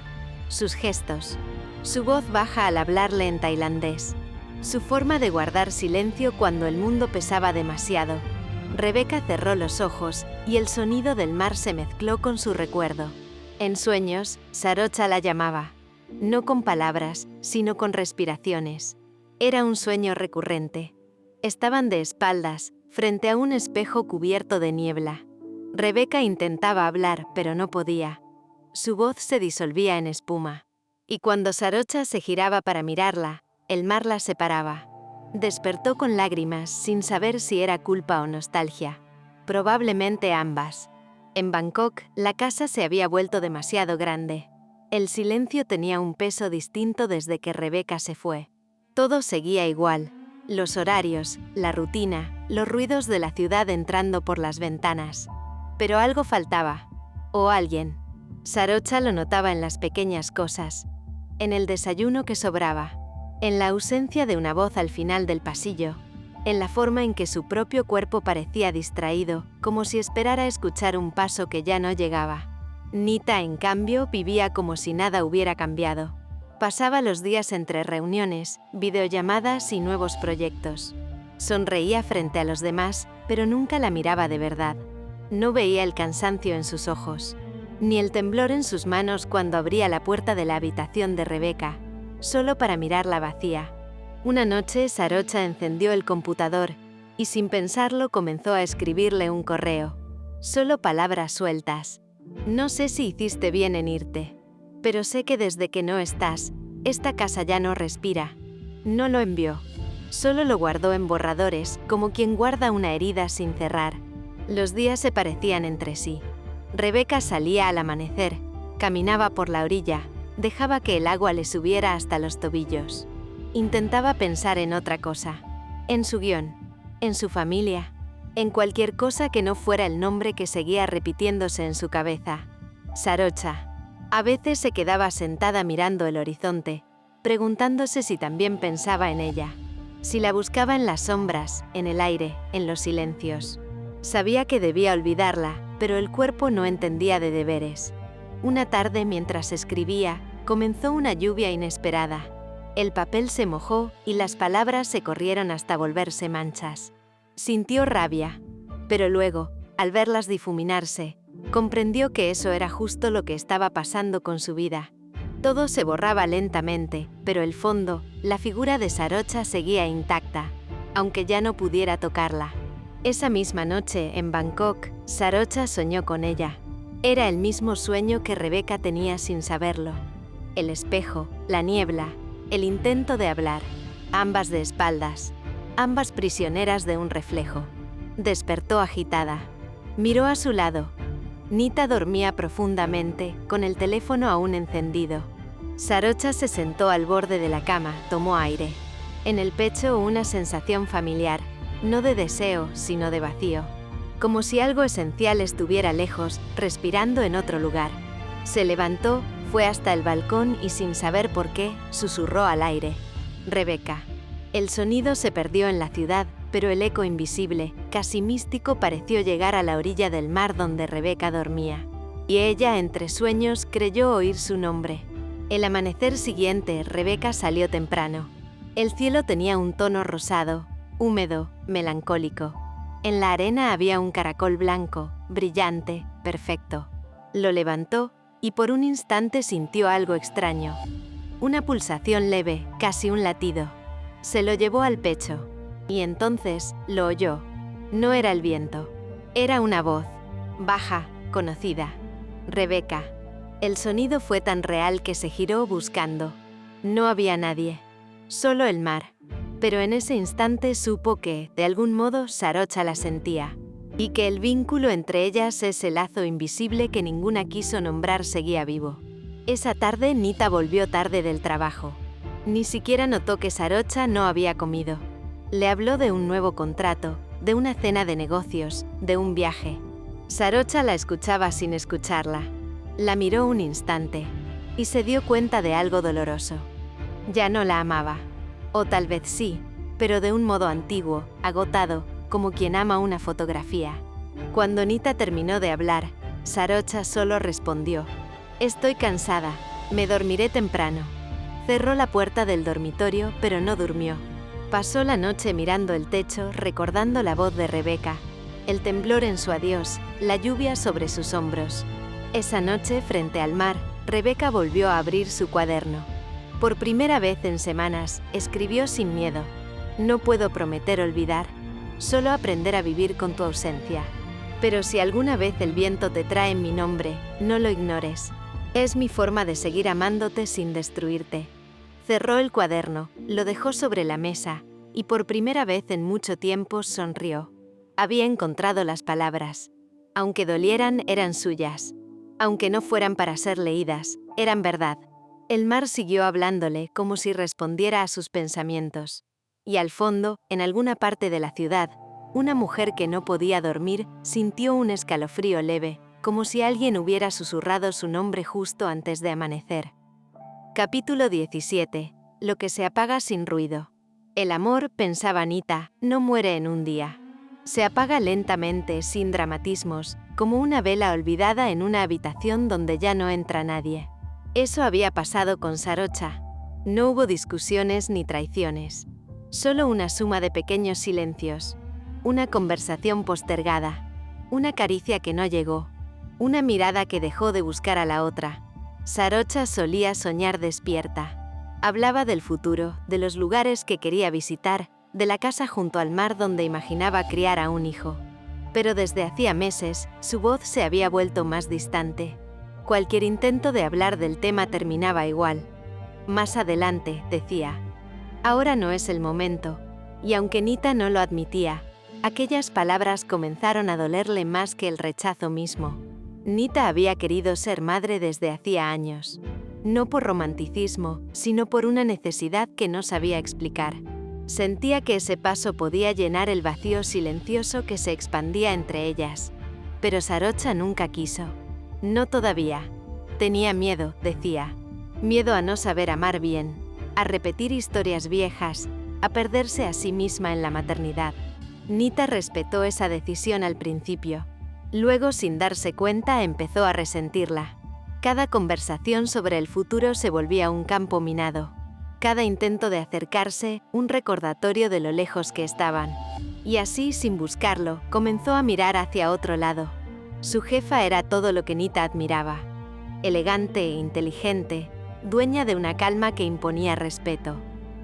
sus gestos, su voz baja al hablarle en tailandés, su forma de guardar silencio cuando el mundo pesaba demasiado. Rebeca cerró los ojos y el sonido del mar se mezcló con su recuerdo. En sueños, Sarocha la llamaba, no con palabras, sino con respiraciones. Era un sueño recurrente. Estaban de espaldas, frente a un espejo cubierto de niebla. Rebeca intentaba hablar, pero no podía. Su voz se disolvía en espuma. Y cuando Sarocha se giraba para mirarla, el mar la separaba. Despertó con lágrimas, sin saber si era culpa o nostalgia. Probablemente ambas. En Bangkok, la casa se había vuelto demasiado grande. El silencio tenía un peso distinto desde que Rebeca se fue. Todo seguía igual. Los horarios, la rutina, los ruidos de la ciudad entrando por las ventanas. Pero algo faltaba. O alguien. Sarocha lo notaba en las pequeñas cosas. En el desayuno que sobraba. En la ausencia de una voz al final del pasillo. En la forma en que su propio cuerpo parecía distraído, como si esperara escuchar un paso que ya no llegaba. Nita, en cambio, vivía como si nada hubiera cambiado. Pasaba los días entre reuniones, videollamadas y nuevos proyectos. Sonreía frente a los demás, pero nunca la miraba de verdad. No veía el cansancio en sus ojos, ni el temblor en sus manos cuando abría la puerta de la habitación de Rebeca, solo para mirarla vacía. Una noche, Sarocha encendió el computador y sin pensarlo comenzó a escribirle un correo. Solo palabras sueltas. No sé si hiciste bien en irte, pero sé que desde que no estás, esta casa ya no respira. No lo envió. Solo lo guardó en borradores, como quien guarda una herida sin cerrar. Los días se parecían entre sí. Rebeca salía al amanecer, caminaba por la orilla, dejaba que el agua le subiera hasta los tobillos. Intentaba pensar en otra cosa, en su guión, en su familia, en cualquier cosa que no fuera el nombre que seguía repitiéndose en su cabeza. Sarocha. A veces se quedaba sentada mirando el horizonte, preguntándose si también pensaba en ella, si la buscaba en las sombras, en el aire, en los silencios. Sabía que debía olvidarla, pero el cuerpo no entendía de deberes. Una tarde, mientras escribía, comenzó una lluvia inesperada. El papel se mojó y las palabras se corrieron hasta volverse manchas. Sintió rabia, pero luego, al verlas difuminarse, comprendió que eso era justo lo que estaba pasando con su vida. Todo se borraba lentamente, pero el fondo, la figura de Sarocha seguía intacta, aunque ya no pudiera tocarla. Esa misma noche, en Bangkok, Sarocha soñó con ella. Era el mismo sueño que Rebeca tenía sin saberlo. El espejo, la niebla, el intento de hablar, ambas de espaldas, ambas prisioneras de un reflejo. Despertó agitada. Miró a su lado. Nita dormía profundamente, con el teléfono aún encendido. Sarocha se sentó al borde de la cama, tomó aire. En el pecho una sensación familiar, no de deseo, sino de vacío. Como si algo esencial estuviera lejos, respirando en otro lugar. Se levantó, fue hasta el balcón y sin saber por qué, susurró al aire. Rebeca. El sonido se perdió en la ciudad pero el eco invisible, casi místico, pareció llegar a la orilla del mar donde Rebeca dormía. Y ella, entre sueños, creyó oír su nombre. El amanecer siguiente, Rebeca salió temprano. El cielo tenía un tono rosado, húmedo, melancólico. En la arena había un caracol blanco, brillante, perfecto. Lo levantó y por un instante sintió algo extraño. Una pulsación leve, casi un latido. Se lo llevó al pecho. Y entonces lo oyó. No era el viento. Era una voz, baja, conocida. Rebeca. El sonido fue tan real que se giró buscando. No había nadie. Solo el mar. Pero en ese instante supo que, de algún modo, Sarocha la sentía. Y que el vínculo entre ellas, ese lazo invisible que ninguna quiso nombrar, seguía vivo. Esa tarde Nita volvió tarde del trabajo. Ni siquiera notó que Sarocha no había comido. Le habló de un nuevo contrato, de una cena de negocios, de un viaje. Sarocha la escuchaba sin escucharla. La miró un instante y se dio cuenta de algo doloroso. Ya no la amaba. O tal vez sí, pero de un modo antiguo, agotado, como quien ama una fotografía. Cuando Nita terminó de hablar, Sarocha solo respondió: «Estoy cansada, me dormiré temprano». Cerró la puerta del dormitorio, pero no durmió. Pasó la noche mirando el techo, recordando la voz de Rebeca, el temblor en su adiós, la lluvia sobre sus hombros. Esa noche, frente al mar, Rebeca volvió a abrir su cuaderno. Por primera vez en semanas, escribió sin miedo: «No puedo prometer olvidar, solo aprender a vivir con tu ausencia. Pero si alguna vez el viento te trae mi nombre, no lo ignores. Es mi forma de seguir amándote sin destruirte». Cerró el cuaderno, lo dejó sobre la mesa, y por primera vez en mucho tiempo sonrió. Había encontrado las palabras. Aunque dolieran, eran suyas. Aunque no fueran para ser leídas, eran verdad. El mar siguió hablándole como si respondiera a sus pensamientos. Y al fondo, en alguna parte de la ciudad, una mujer que no podía dormir sintió un escalofrío leve, como si alguien hubiera susurrado su nombre justo antes de amanecer. Capítulo 17. Lo que se apaga sin ruido. El amor, pensaba Nita, no muere en un día. Se apaga lentamente, sin dramatismos, como una vela olvidada en una habitación donde ya no entra nadie. Eso había pasado con Sarocha. No hubo discusiones ni traiciones. Solo una suma de pequeños silencios. Una conversación postergada. Una caricia que no llegó. Una mirada que dejó de buscar a la otra. Sarocha solía soñar despierta. Hablaba del futuro, de los lugares que quería visitar, de la casa junto al mar donde imaginaba criar a un hijo. Pero desde hacía meses, su voz se había vuelto más distante. Cualquier intento de hablar del tema terminaba igual. Más adelante, decía. Ahora no es el momento. Y aunque Nita no lo admitía, aquellas palabras comenzaron a dolerle más que el rechazo mismo. Nita había querido ser madre desde hacía años. No por romanticismo, sino por una necesidad que no sabía explicar. Sentía que ese paso podía llenar el vacío silencioso que se expandía entre ellas. Pero Sarocha nunca quiso. No todavía. Tenía miedo, decía. Miedo a no saber amar bien, a repetir historias viejas, a perderse a sí misma en la maternidad. Nita respetó esa decisión al principio. Luego, sin darse cuenta, empezó a resentirla. Cada conversación sobre el futuro se volvía un campo minado. Cada intento de acercarse, un recordatorio de lo lejos que estaban. Y así, sin buscarlo, comenzó a mirar hacia otro lado. Su jefa era todo lo que Nita admiraba. Elegante e inteligente, dueña de una calma que imponía respeto.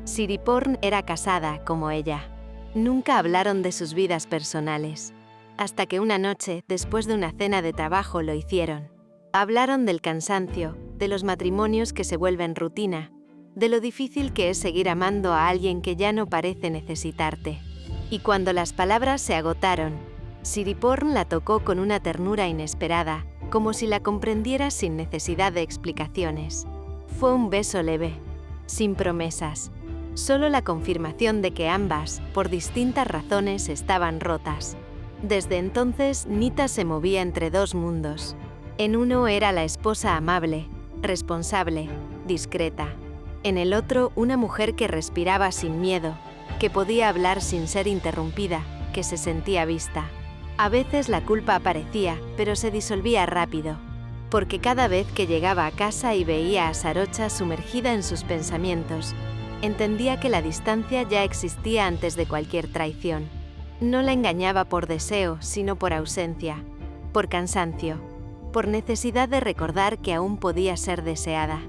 Siriporn era casada, como ella. Nunca hablaron de sus vidas personales. Hasta que una noche, después de una cena de trabajo, lo hicieron. Hablaron del cansancio, de los matrimonios que se vuelven rutina, de lo difícil que es seguir amando a alguien que ya no parece necesitarte. Y cuando las palabras se agotaron, Siriporn la tocó con una ternura inesperada, como si la comprendiera sin necesidad de explicaciones. Fue un beso leve, sin promesas, solo la confirmación de que ambas, por distintas razones, estaban rotas. Desde entonces, Nita se movía entre dos mundos. En uno era la esposa amable, responsable, discreta. En el otro, una mujer que respiraba sin miedo, que podía hablar sin ser interrumpida, que se sentía vista. A veces la culpa aparecía, pero se disolvía rápido, porque cada vez que llegaba a casa y veía a Sarocha sumergida en sus pensamientos, entendía que la distancia ya existía antes de cualquier traición. No la engañaba por deseo, sino por ausencia, por cansancio, por necesidad de recordar que aún podía ser deseada.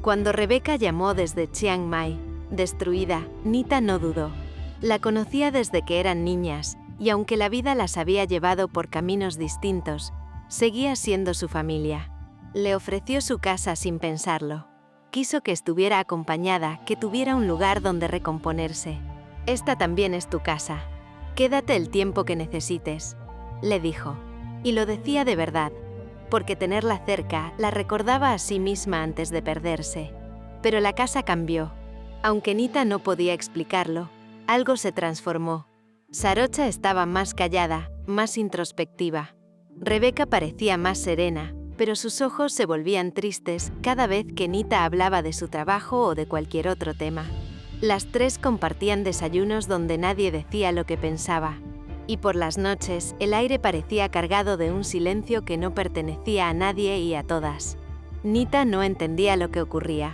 Cuando Rebeca llamó desde Chiang Mai, destruida, Nita no dudó. La conocía desde que eran niñas, y aunque la vida las había llevado por caminos distintos, seguía siendo su familia. Le ofreció su casa sin pensarlo. Quiso que estuviera acompañada, que tuviera un lugar donde recomponerse. «Esta también es tu casa. Quédate el tiempo que necesites», le dijo. Y lo decía de verdad, porque tenerla cerca la recordaba a sí misma antes de perderse. Pero la casa cambió. Aunque Nita no podía explicarlo, algo se transformó. Sarocha estaba más callada, más introspectiva. Rebeca parecía más serena, pero sus ojos se volvían tristes cada vez que Nita hablaba de su trabajo o de cualquier otro tema. Las tres compartían desayunos donde nadie decía lo que pensaba. Y por las noches, el aire parecía cargado de un silencio que no pertenecía a nadie y a todas. Nita no entendía lo que ocurría.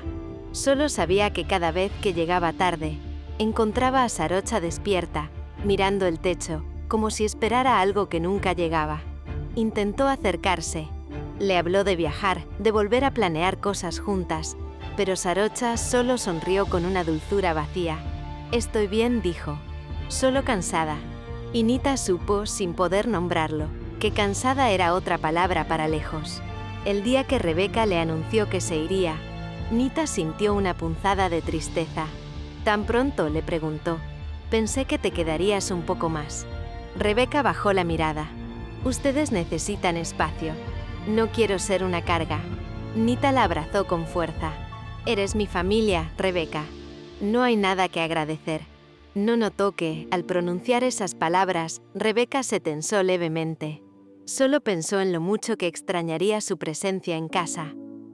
Solo sabía que cada vez que llegaba tarde, encontraba a Sarocha despierta, mirando el techo, como si esperara algo que nunca llegaba. Intentó acercarse. Le habló de viajar, de volver a planear cosas juntas, pero Sarocha solo sonrió con una dulzura vacía. «Estoy bien», dijo. «Solo cansada». Y Nita supo, sin poder nombrarlo, que cansada era otra palabra para lejos. El día que Rebeca le anunció que se iría, Nita sintió una punzada de tristeza. «¿Tan pronto?», le preguntó. «Pensé que te quedarías un poco más». Rebeca bajó la mirada. «Ustedes necesitan espacio. No quiero ser una carga». Nita la abrazó con fuerza. «Eres mi familia, Rebeca. No hay nada que agradecer». No notó que, al pronunciar esas palabras, Rebeca se tensó levemente. Solo pensó en lo mucho que extrañaría su presencia en casa.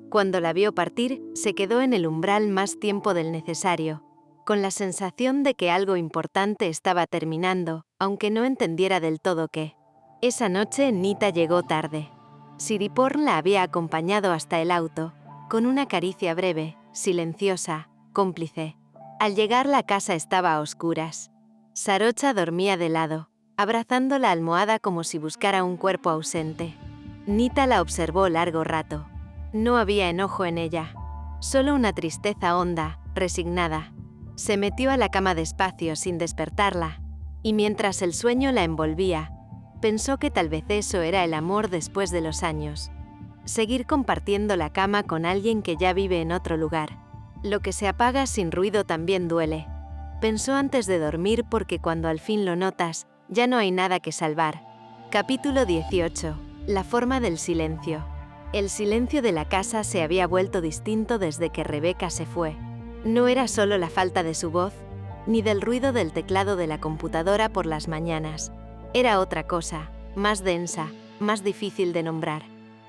Cuando la vio partir, se quedó en el umbral más tiempo del necesario, con la sensación de que algo importante estaba terminando, aunque no entendiera del todo qué. Esa noche Nita llegó tarde. Siriporn la había acompañado hasta el auto, con una caricia breve, silenciosa, cómplice. Al llegar la casa estaba a oscuras. Sarocha dormía de lado, abrazando la almohada como si buscara un cuerpo ausente. Nita la observó largo rato. No había enojo en ella, solo una tristeza honda, resignada. Se metió a la cama despacio sin despertarla, y mientras el sueño la envolvía, pensó que tal vez eso era el amor después de los años. Seguir compartiendo la cama con alguien que ya vive en otro lugar. Lo que se apaga sin ruido también duele, pensó antes de dormir, porque cuando al fin lo notas, ya no hay nada que salvar. Capítulo 18. La forma del silencio. El silencio de la casa se había vuelto distinto desde que Rebeca se fue. No era solo la falta de su voz, ni del ruido del teclado de la computadora por las mañanas. Era otra cosa, más densa, más difícil de nombrar.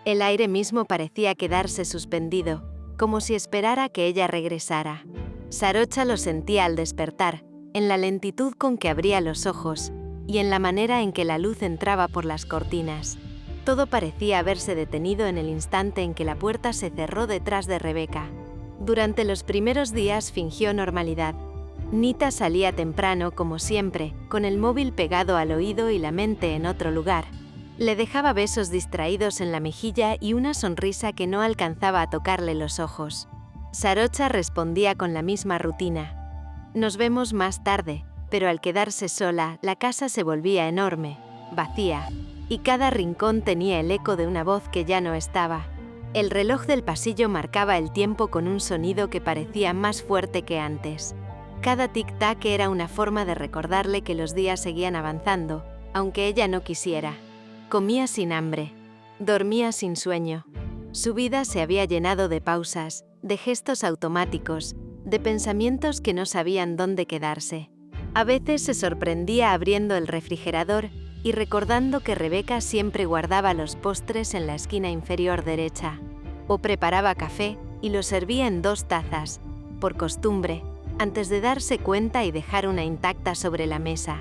El aire mismo parecía quedarse suspendido, como si esperara que ella regresara. Sarocha lo sentía al despertar, en la lentitud con que abría los ojos, y en la manera en que la luz entraba por las cortinas. Todo parecía haberse detenido en el instante en que la puerta se cerró detrás de Rebeca. Durante los primeros días fingió normalidad. Nita salía temprano, como siempre, con el móvil pegado al oído y la mente en otro lugar. Le dejaba besos distraídos en la mejilla y una sonrisa que no alcanzaba a tocarle los ojos. Sarocha respondía con la misma rutina. «Nos vemos más tarde», pero al quedarse sola, la casa se volvía enorme, vacía, y cada rincón tenía el eco de una voz que ya no estaba. El reloj del pasillo marcaba el tiempo con un sonido que parecía más fuerte que antes. Cada tic-tac era una forma de recordarle que los días seguían avanzando, aunque ella no quisiera. Comía sin hambre, dormía sin sueño. Su vida se había llenado de pausas, de gestos automáticos, de pensamientos que no sabían dónde quedarse. A veces se sorprendía abriendo el refrigerador y recordando que Rebeca siempre guardaba los postres en la esquina inferior derecha, o preparaba café y lo servía en 2 tazas, por costumbre, antes de darse cuenta y dejar una intacta sobre la mesa.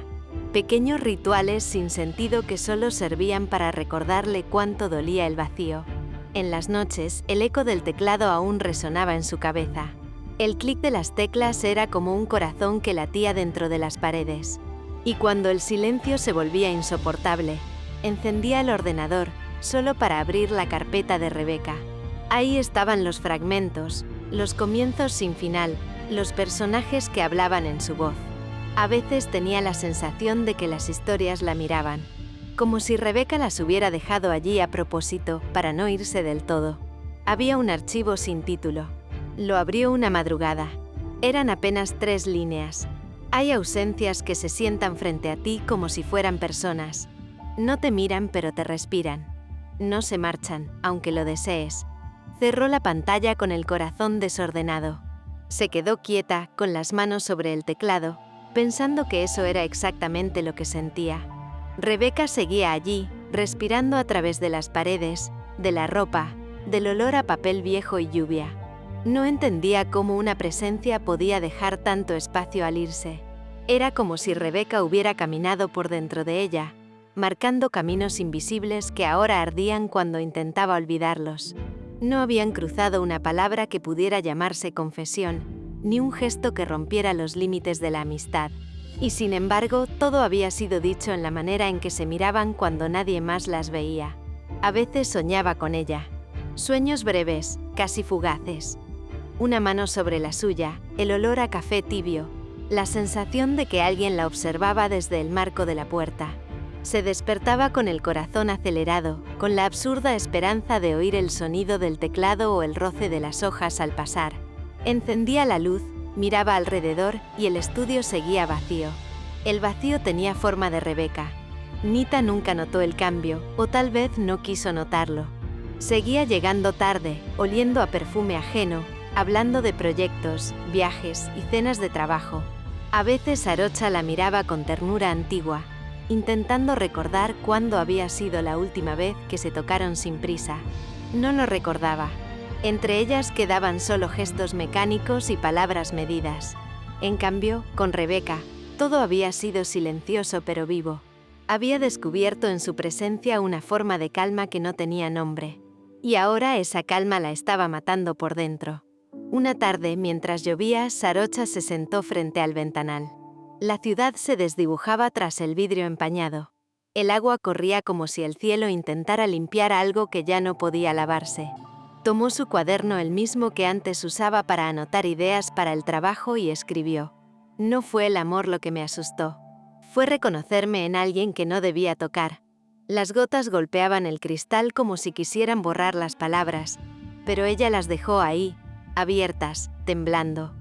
Pequeños rituales sin sentido que solo servían para recordarle cuánto dolía el vacío. En las noches, el eco del teclado aún resonaba en su cabeza. El clic de las teclas era como un corazón que latía dentro de las paredes. Y cuando el silencio se volvía insoportable, encendía el ordenador solo para abrir la carpeta de Rebecca. Ahí estaban los fragmentos, los comienzos sin final, los personajes que hablaban en su voz. A veces tenía la sensación de que las historias la miraban, como si Rebecca las hubiera dejado allí a propósito para no irse del todo. Había un archivo sin título. Lo abrió una madrugada. Eran apenas 3 líneas. Hay ausencias que se sientan frente a ti como si fueran personas. No te miran pero te respiran. No se marchan, aunque lo desees. Cerró la pantalla con el corazón desordenado. Se quedó quieta, con las manos sobre el teclado, pensando que eso era exactamente lo que sentía. Rebecca seguía allí, respirando a través de las paredes, de la ropa, del olor a papel viejo y lluvia. No entendía cómo una presencia podía dejar tanto espacio al irse. Era como si Rebecca hubiera caminado por dentro de ella, marcando caminos invisibles que ahora ardían cuando intentaba olvidarlos. No habían cruzado una palabra que pudiera llamarse confesión, ni un gesto que rompiera los límites de la amistad. Y sin embargo, todo había sido dicho en la manera en que se miraban cuando nadie más las veía. A veces soñaba con ella. Sueños breves, casi fugaces. Una mano sobre la suya, el olor a café tibio, la sensación de que alguien la observaba desde el marco de la puerta. Se despertaba con el corazón acelerado, con la absurda esperanza de oír el sonido del teclado o el roce de las hojas al pasar. Encendía la luz, miraba alrededor y el estudio seguía vacío. El vacío tenía forma de Rebecca. Nita nunca notó el cambio, o tal vez no quiso notarlo. Seguía llegando tarde, oliendo a perfume ajeno, hablando de proyectos, viajes y cenas de trabajo. A veces Arocha la miraba con ternura antigua, intentando recordar cuándo había sido la última vez que se tocaron sin prisa. No lo recordaba. Entre ellas quedaban solo gestos mecánicos y palabras medidas. En cambio, con Rebecca, todo había sido silencioso pero vivo. Había descubierto en su presencia una forma de calma que no tenía nombre. Y ahora esa calma la estaba matando por dentro. Una tarde, mientras llovía, Sarocha se sentó frente al ventanal. La ciudad se desdibujaba tras el vidrio empañado. El agua corría como si el cielo intentara limpiar algo que ya no podía lavarse. Tomó su cuaderno, el mismo que antes usaba para anotar ideas para el trabajo, y escribió: «No fue el amor lo que me asustó. Fue reconocerme en alguien que no debía tocar». Las gotas golpeaban el cristal como si quisieran borrar las palabras, pero ella las dejó ahí, abiertas, temblando.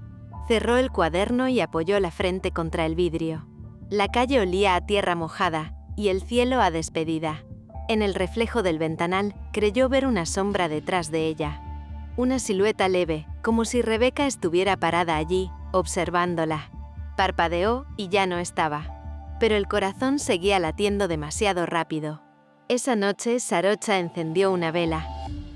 Cerró el cuaderno y apoyó la frente contra el vidrio. La calle olía a tierra mojada y el cielo a despedida. En el reflejo del ventanal, creyó ver una sombra detrás de ella. Una silueta leve, como si Rebecca estuviera parada allí, observándola. Parpadeó y ya no estaba. Pero el corazón seguía latiendo demasiado rápido. Esa noche, Sarocha encendió una vela.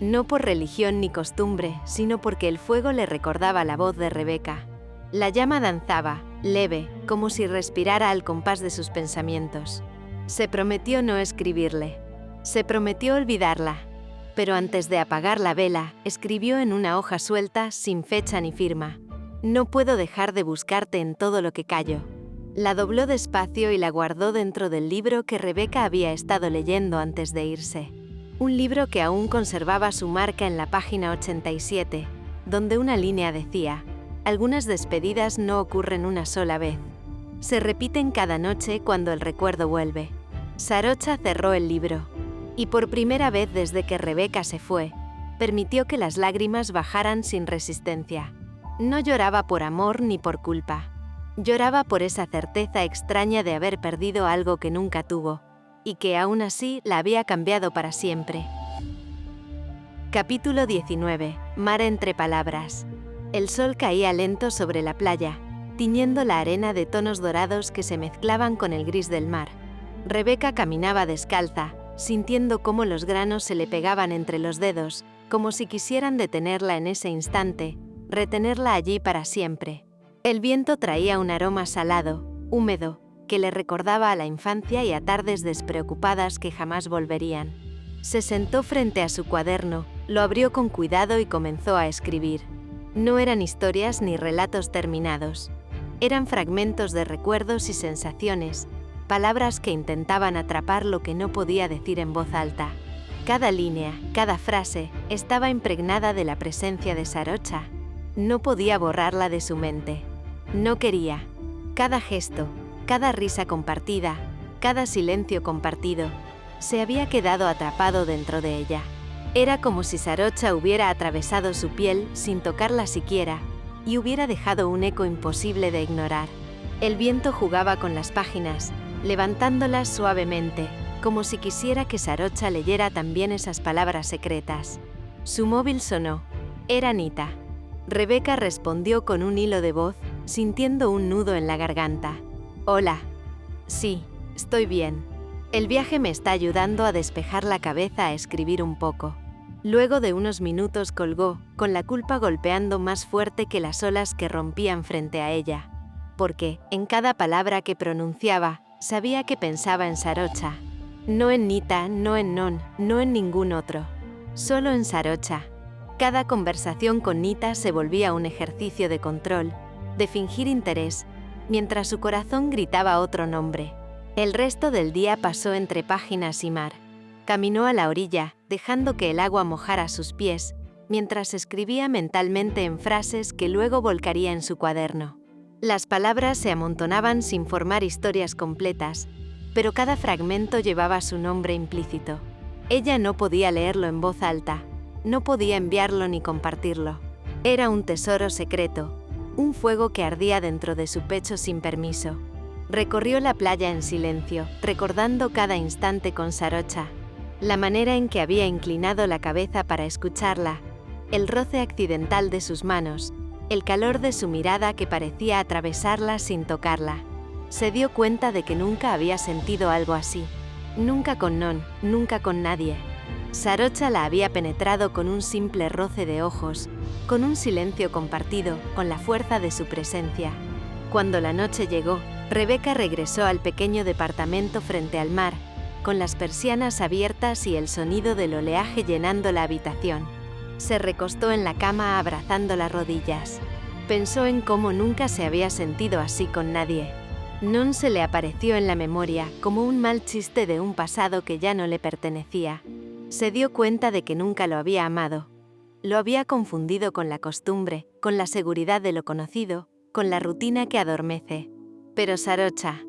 No por religión ni costumbre, sino porque el fuego le recordaba la voz de Rebecca. La llama danzaba, leve, como si respirara al compás de sus pensamientos. Se prometió no escribirle. Se prometió olvidarla. Pero antes de apagar la vela, escribió en una hoja suelta, sin fecha ni firma: «No puedo dejar de buscarte en todo lo que callo». La dobló despacio y la guardó dentro del libro que Rebecca había estado leyendo antes de irse. Un libro que aún conservaba su marca en la página 87, donde una línea decía: «Algunas despedidas no ocurren una sola vez. Se repiten cada noche cuando el recuerdo vuelve». Sarocha cerró el libro. Y por primera vez desde que Rebecca se fue, permitió que las lágrimas bajaran sin resistencia. No lloraba por amor ni por culpa. Lloraba por esa certeza extraña de haber perdido algo que nunca tuvo, y que aún así la había cambiado para siempre. Capítulo 19. Mar entre palabras. El sol caía lento sobre la playa, tiñendo la arena de tonos dorados que se mezclaban con el gris del mar. Rebecca caminaba descalza, sintiendo cómo los granos se le pegaban entre los dedos, como si quisieran detenerla en ese instante, retenerla allí para siempre. El viento traía un aroma salado, húmedo, que le recordaba a la infancia y a tardes despreocupadas que jamás volverían. Se sentó frente a su cuaderno, lo abrió con cuidado y comenzó a escribir. No eran historias ni relatos terminados. Eran fragmentos de recuerdos y sensaciones, palabras que intentaban atrapar lo que no podía decir en voz alta. Cada línea, cada frase, estaba impregnada de la presencia de Sarocha. No podía borrarla de su mente. No quería. Cada gesto, cada risa compartida, cada silencio compartido, se había quedado atrapado dentro de ella. Era como si Sarocha hubiera atravesado su piel sin tocarla siquiera y hubiera dejado un eco imposible de ignorar. El viento jugaba con las páginas, levantándolas suavemente, como si quisiera que Sarocha leyera también esas palabras secretas. Su móvil sonó. Era Nita. Rebeca respondió con un hilo de voz, sintiendo un nudo en la garganta. Hola. Sí, estoy bien. El viaje me está ayudando a despejar la cabeza, a escribir un poco. Luego de unos minutos colgó, con la culpa golpeando más fuerte que las olas que rompían frente a ella. Porque, en cada palabra que pronunciaba, sabía que pensaba en Sarocha. No en Nita, no en Non, no en ningún otro. Solo en Sarocha. Cada conversación con Nita se volvía un ejercicio de control, de fingir interés, mientras su corazón gritaba otro nombre. El resto del día pasó entre páginas y mar. Caminó a la orilla, dejando que el agua mojara sus pies, mientras escribía mentalmente en frases que luego volcaría en su cuaderno. Las palabras se amontonaban sin formar historias completas, pero cada fragmento llevaba su nombre implícito. Ella no podía leerlo en voz alta, no podía enviarlo ni compartirlo. Era un tesoro secreto, un fuego que ardía dentro de su pecho sin permiso. Recorrió la playa en silencio, recordando cada instante con Sarocha, la manera en que había inclinado la cabeza para escucharla, el roce accidental de sus manos, el calor de su mirada que parecía atravesarla sin tocarla. Se dio cuenta de que nunca había sentido algo así. Nunca con Non, nunca con nadie. Sarocha la había penetrado con un simple roce de ojos, con un silencio compartido, con la fuerza de su presencia. Cuando la noche llegó, Rebeca regresó al pequeño departamento frente al mar, con las persianas abiertas y el sonido del oleaje llenando la habitación. Se recostó en la cama abrazando las rodillas. Pensó en cómo nunca se había sentido así con nadie. Non se le apareció en la memoria como un mal chiste de un pasado que ya no le pertenecía. Se dio cuenta de que nunca lo había amado. Lo había confundido con la costumbre, con la seguridad de lo conocido, con la rutina que adormece. Pero Sarocha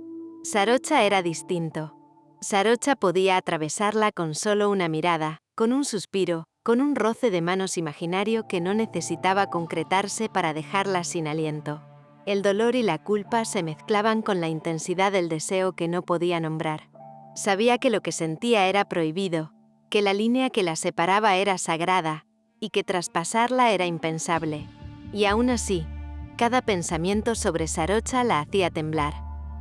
era distinto. Sarocha podía atravesarla con solo una mirada, con un suspiro, con un roce de manos imaginario que no necesitaba concretarse para dejarla sin aliento. El dolor y la culpa se mezclaban con la intensidad del deseo que no podía nombrar. Sabía que lo que sentía era prohibido, que la línea que la separaba era sagrada, y que traspasarla era impensable. Y aún así, cada pensamiento sobre Sarocha la hacía temblar.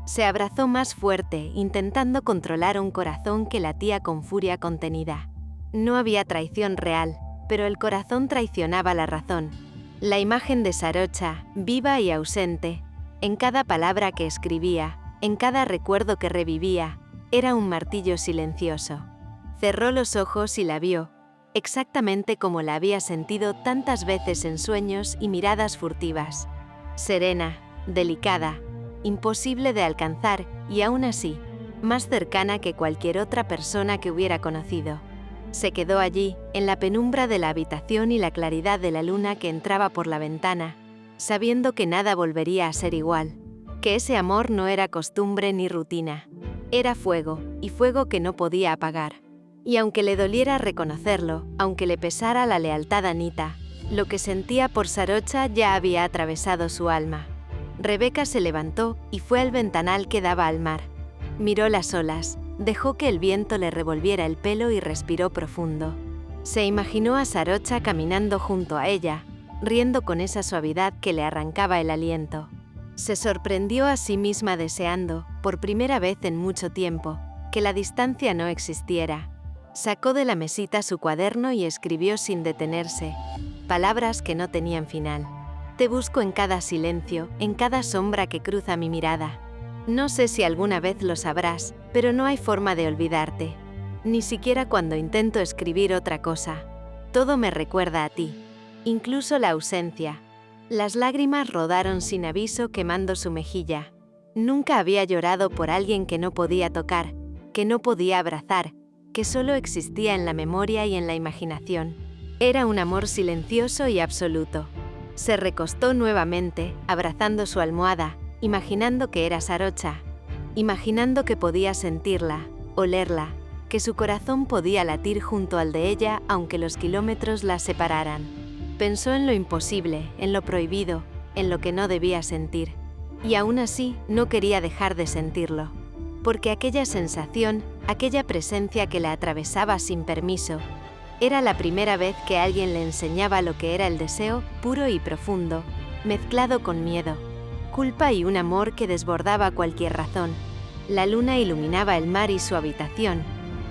Se abrazó más fuerte, intentando controlar un corazón que latía con furia contenida. No había traición real, pero el corazón traicionaba la razón. La imagen de Sarocha, viva y ausente, en cada palabra que escribía, en cada recuerdo que revivía, era un martillo silencioso. Cerró los ojos y la vio, exactamente como la había sentido tantas veces en sueños y miradas furtivas. Serena, delicada, imposible de alcanzar y aún así, más cercana que cualquier otra persona que hubiera conocido. Se quedó allí, en la penumbra de la habitación y la claridad de la luna que entraba por la ventana, sabiendo que nada volvería a ser igual, que ese amor no era costumbre ni rutina. Era fuego, y fuego que no podía apagar. Y aunque le doliera reconocerlo, aunque le pesara la lealtad a Nita, lo que sentía por Sarocha ya había atravesado su alma. Rebeca se levantó y fue al ventanal que daba al mar. Miró las olas, dejó que el viento le revolviera el pelo y respiró profundo. Se imaginó a Sarocha caminando junto a ella, riendo con esa suavidad que le arrancaba el aliento. Se sorprendió a sí misma deseando, por primera vez en mucho tiempo, que la distancia no existiera. Sacó de la mesita su cuaderno y escribió sin detenerse, palabras que no tenían final. Te busco en cada silencio, en cada sombra que cruza mi mirada. No sé si alguna vez lo sabrás, pero no hay forma de olvidarte. Ni siquiera cuando intento escribir otra cosa. Todo me recuerda a ti. Incluso la ausencia. Las lágrimas rodaron sin aviso quemando su mejilla. Nunca había llorado por alguien que no podía tocar, que no podía abrazar, que solo existía en la memoria y en la imaginación. Era un amor silencioso y absoluto. Se recostó nuevamente, abrazando su almohada, imaginando que era Sarocha, imaginando que podía sentirla, olerla, que su corazón podía latir junto al de ella aunque los kilómetros la separaran. Pensó en lo imposible, en lo prohibido, en lo que no debía sentir. Y aún así no quería dejar de sentirlo. Porque aquella sensación, aquella presencia que la atravesaba sin permiso, era la primera vez que alguien le enseñaba lo que era el deseo puro y profundo, mezclado con miedo, culpa y un amor que desbordaba cualquier razón. La luna iluminaba el mar y su habitación,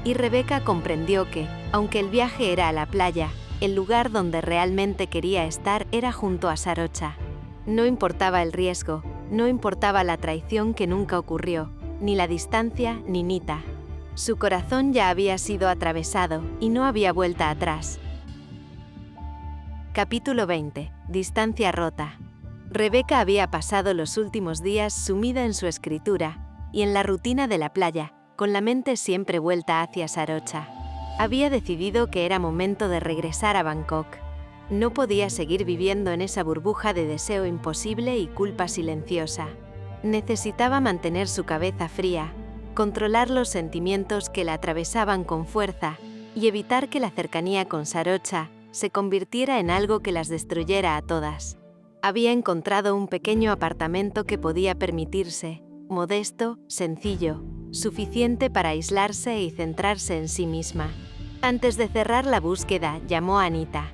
y Rebeca comprendió que, aunque el viaje era a la playa, el lugar donde realmente quería estar era junto a Sarocha. No importaba el riesgo, no importaba la traición que nunca ocurrió, ni la distancia ni Nita. Su corazón ya había sido atravesado y no había vuelta atrás. Capítulo 20. Distancia rota. Rebeca había pasado los últimos días sumida en su escritura y en la rutina de la playa, con la mente siempre vuelta hacia Sarocha. Había decidido que era momento de regresar a Bangkok. No podía seguir viviendo en esa burbuja de deseo imposible y culpa silenciosa. Necesitaba mantener su cabeza fría, controlar los sentimientos que la atravesaban con fuerza y evitar que la cercanía con Sarocha se convirtiera en algo que las destruyera a todas. Había encontrado un pequeño apartamento que podía permitirse, modesto, sencillo, suficiente para aislarse y centrarse en sí misma. Antes de cerrar la búsqueda, llamó a Nita.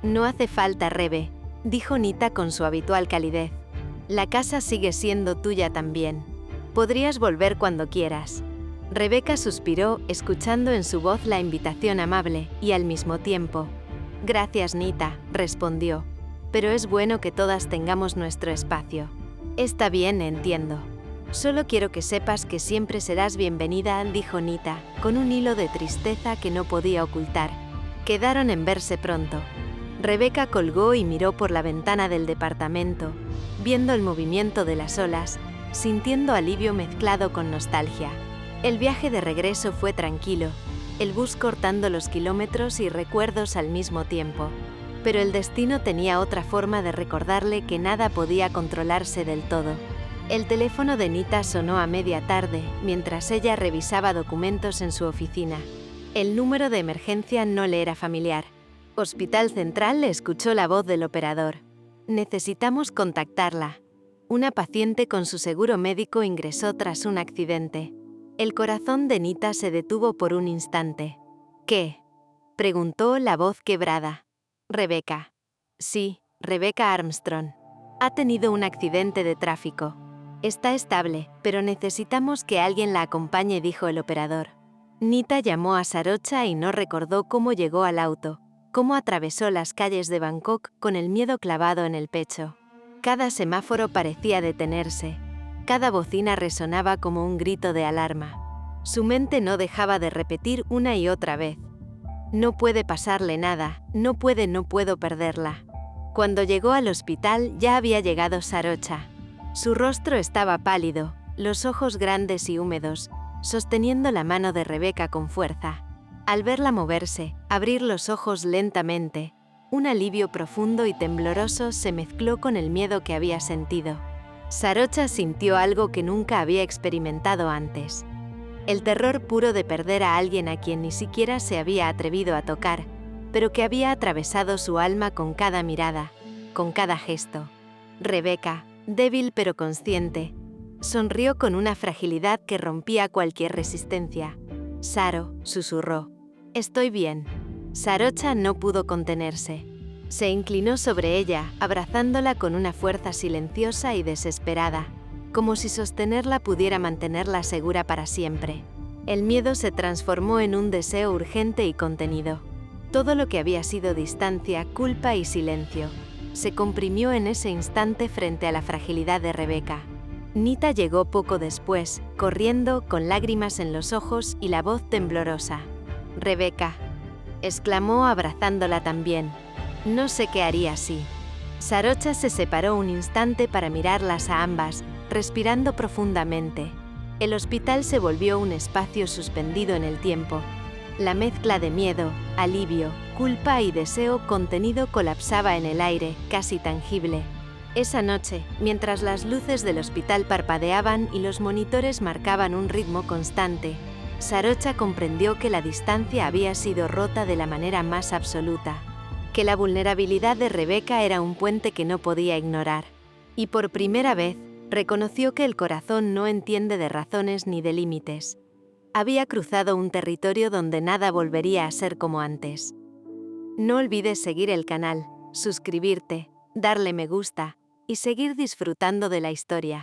«No hace falta, Rebe», dijo Nita con su habitual calidez. «La casa sigue siendo tuya también. Podrías volver cuando quieras». Rebeca suspiró, escuchando en su voz la invitación amable, y al mismo tiempo, «Gracias, Nita», respondió. «Pero es bueno que todas tengamos nuestro espacio». «Está bien, entiendo. Solo quiero que sepas que siempre serás bienvenida», dijo Nita, con un hilo de tristeza que no podía ocultar. Quedaron en verse pronto. Rebeca colgó y miró por la ventana del departamento, viendo el movimiento de las olas, sintiendo alivio mezclado con nostalgia. El viaje de regreso fue tranquilo, el bus cortando los kilómetros y recuerdos al mismo tiempo. Pero el destino tenía otra forma de recordarle que nada podía controlarse del todo. El teléfono de Nita sonó a media tarde, mientras ella revisaba documentos en su oficina. El número de emergencia no le era familiar. Hospital Central le escuchó la voz del operador. «Necesitamos contactarla». Una paciente con su seguro médico ingresó tras un accidente. El corazón de Nita se detuvo por un instante. «¿Qué?», preguntó la voz quebrada. «Rebeca». «Sí, Rebeca Armstrong. Ha tenido un accidente de tráfico. Está estable, pero necesitamos que alguien la acompañe», dijo el operador. Nita llamó a Sarocha y no recordó cómo llegó al auto, cómo atravesó las calles de Bangkok con el miedo clavado en el pecho. Cada semáforo parecía detenerse. Cada bocina resonaba como un grito de alarma. Su mente no dejaba de repetir una y otra vez: «No puede pasarle nada, no puedo perderla». Cuando llegó al hospital ya había llegado Sarocha. Su rostro estaba pálido, los ojos grandes y húmedos, sosteniendo la mano de Rebeca con fuerza. Al verla moverse, abrir los ojos lentamente, un alivio profundo y tembloroso se mezcló con el miedo que había sentido. Sarocha sintió algo que nunca había experimentado antes. El terror puro de perder a alguien a quien ni siquiera se había atrevido a tocar, pero que había atravesado su alma con cada mirada, con cada gesto. Rebeca, débil pero consciente, sonrió con una fragilidad que rompía cualquier resistencia. «Saro», susurró. «Estoy bien». Sarocha no pudo contenerse. Se inclinó sobre ella, abrazándola con una fuerza silenciosa y desesperada, como si sostenerla pudiera mantenerla segura para siempre. El miedo se transformó en un deseo urgente y contenido. Todo lo que había sido distancia, culpa y silencio, se comprimió en ese instante frente a la fragilidad de Rebeca. Nita llegó poco después, corriendo, con lágrimas en los ojos y la voz temblorosa. «Rebeca», exclamó abrazándola también. «No sé qué haría si». Sarocha se separó un instante para mirarlas a ambas, respirando profundamente. El hospital se volvió un espacio suspendido en el tiempo. La mezcla de miedo, alivio, culpa y deseo contenido colapsaba en el aire, casi tangible. Esa noche, mientras las luces del hospital parpadeaban y los monitores marcaban un ritmo constante, Sarocha comprendió que la distancia había sido rota de la manera más absoluta, que la vulnerabilidad de Rebeca era un puente que no podía ignorar. Y por primera vez, reconoció que el corazón no entiende de razones ni de límites. Había cruzado un territorio donde nada volvería a ser como antes. No olvides seguir el canal, suscribirte, darle me gusta y seguir disfrutando de la historia.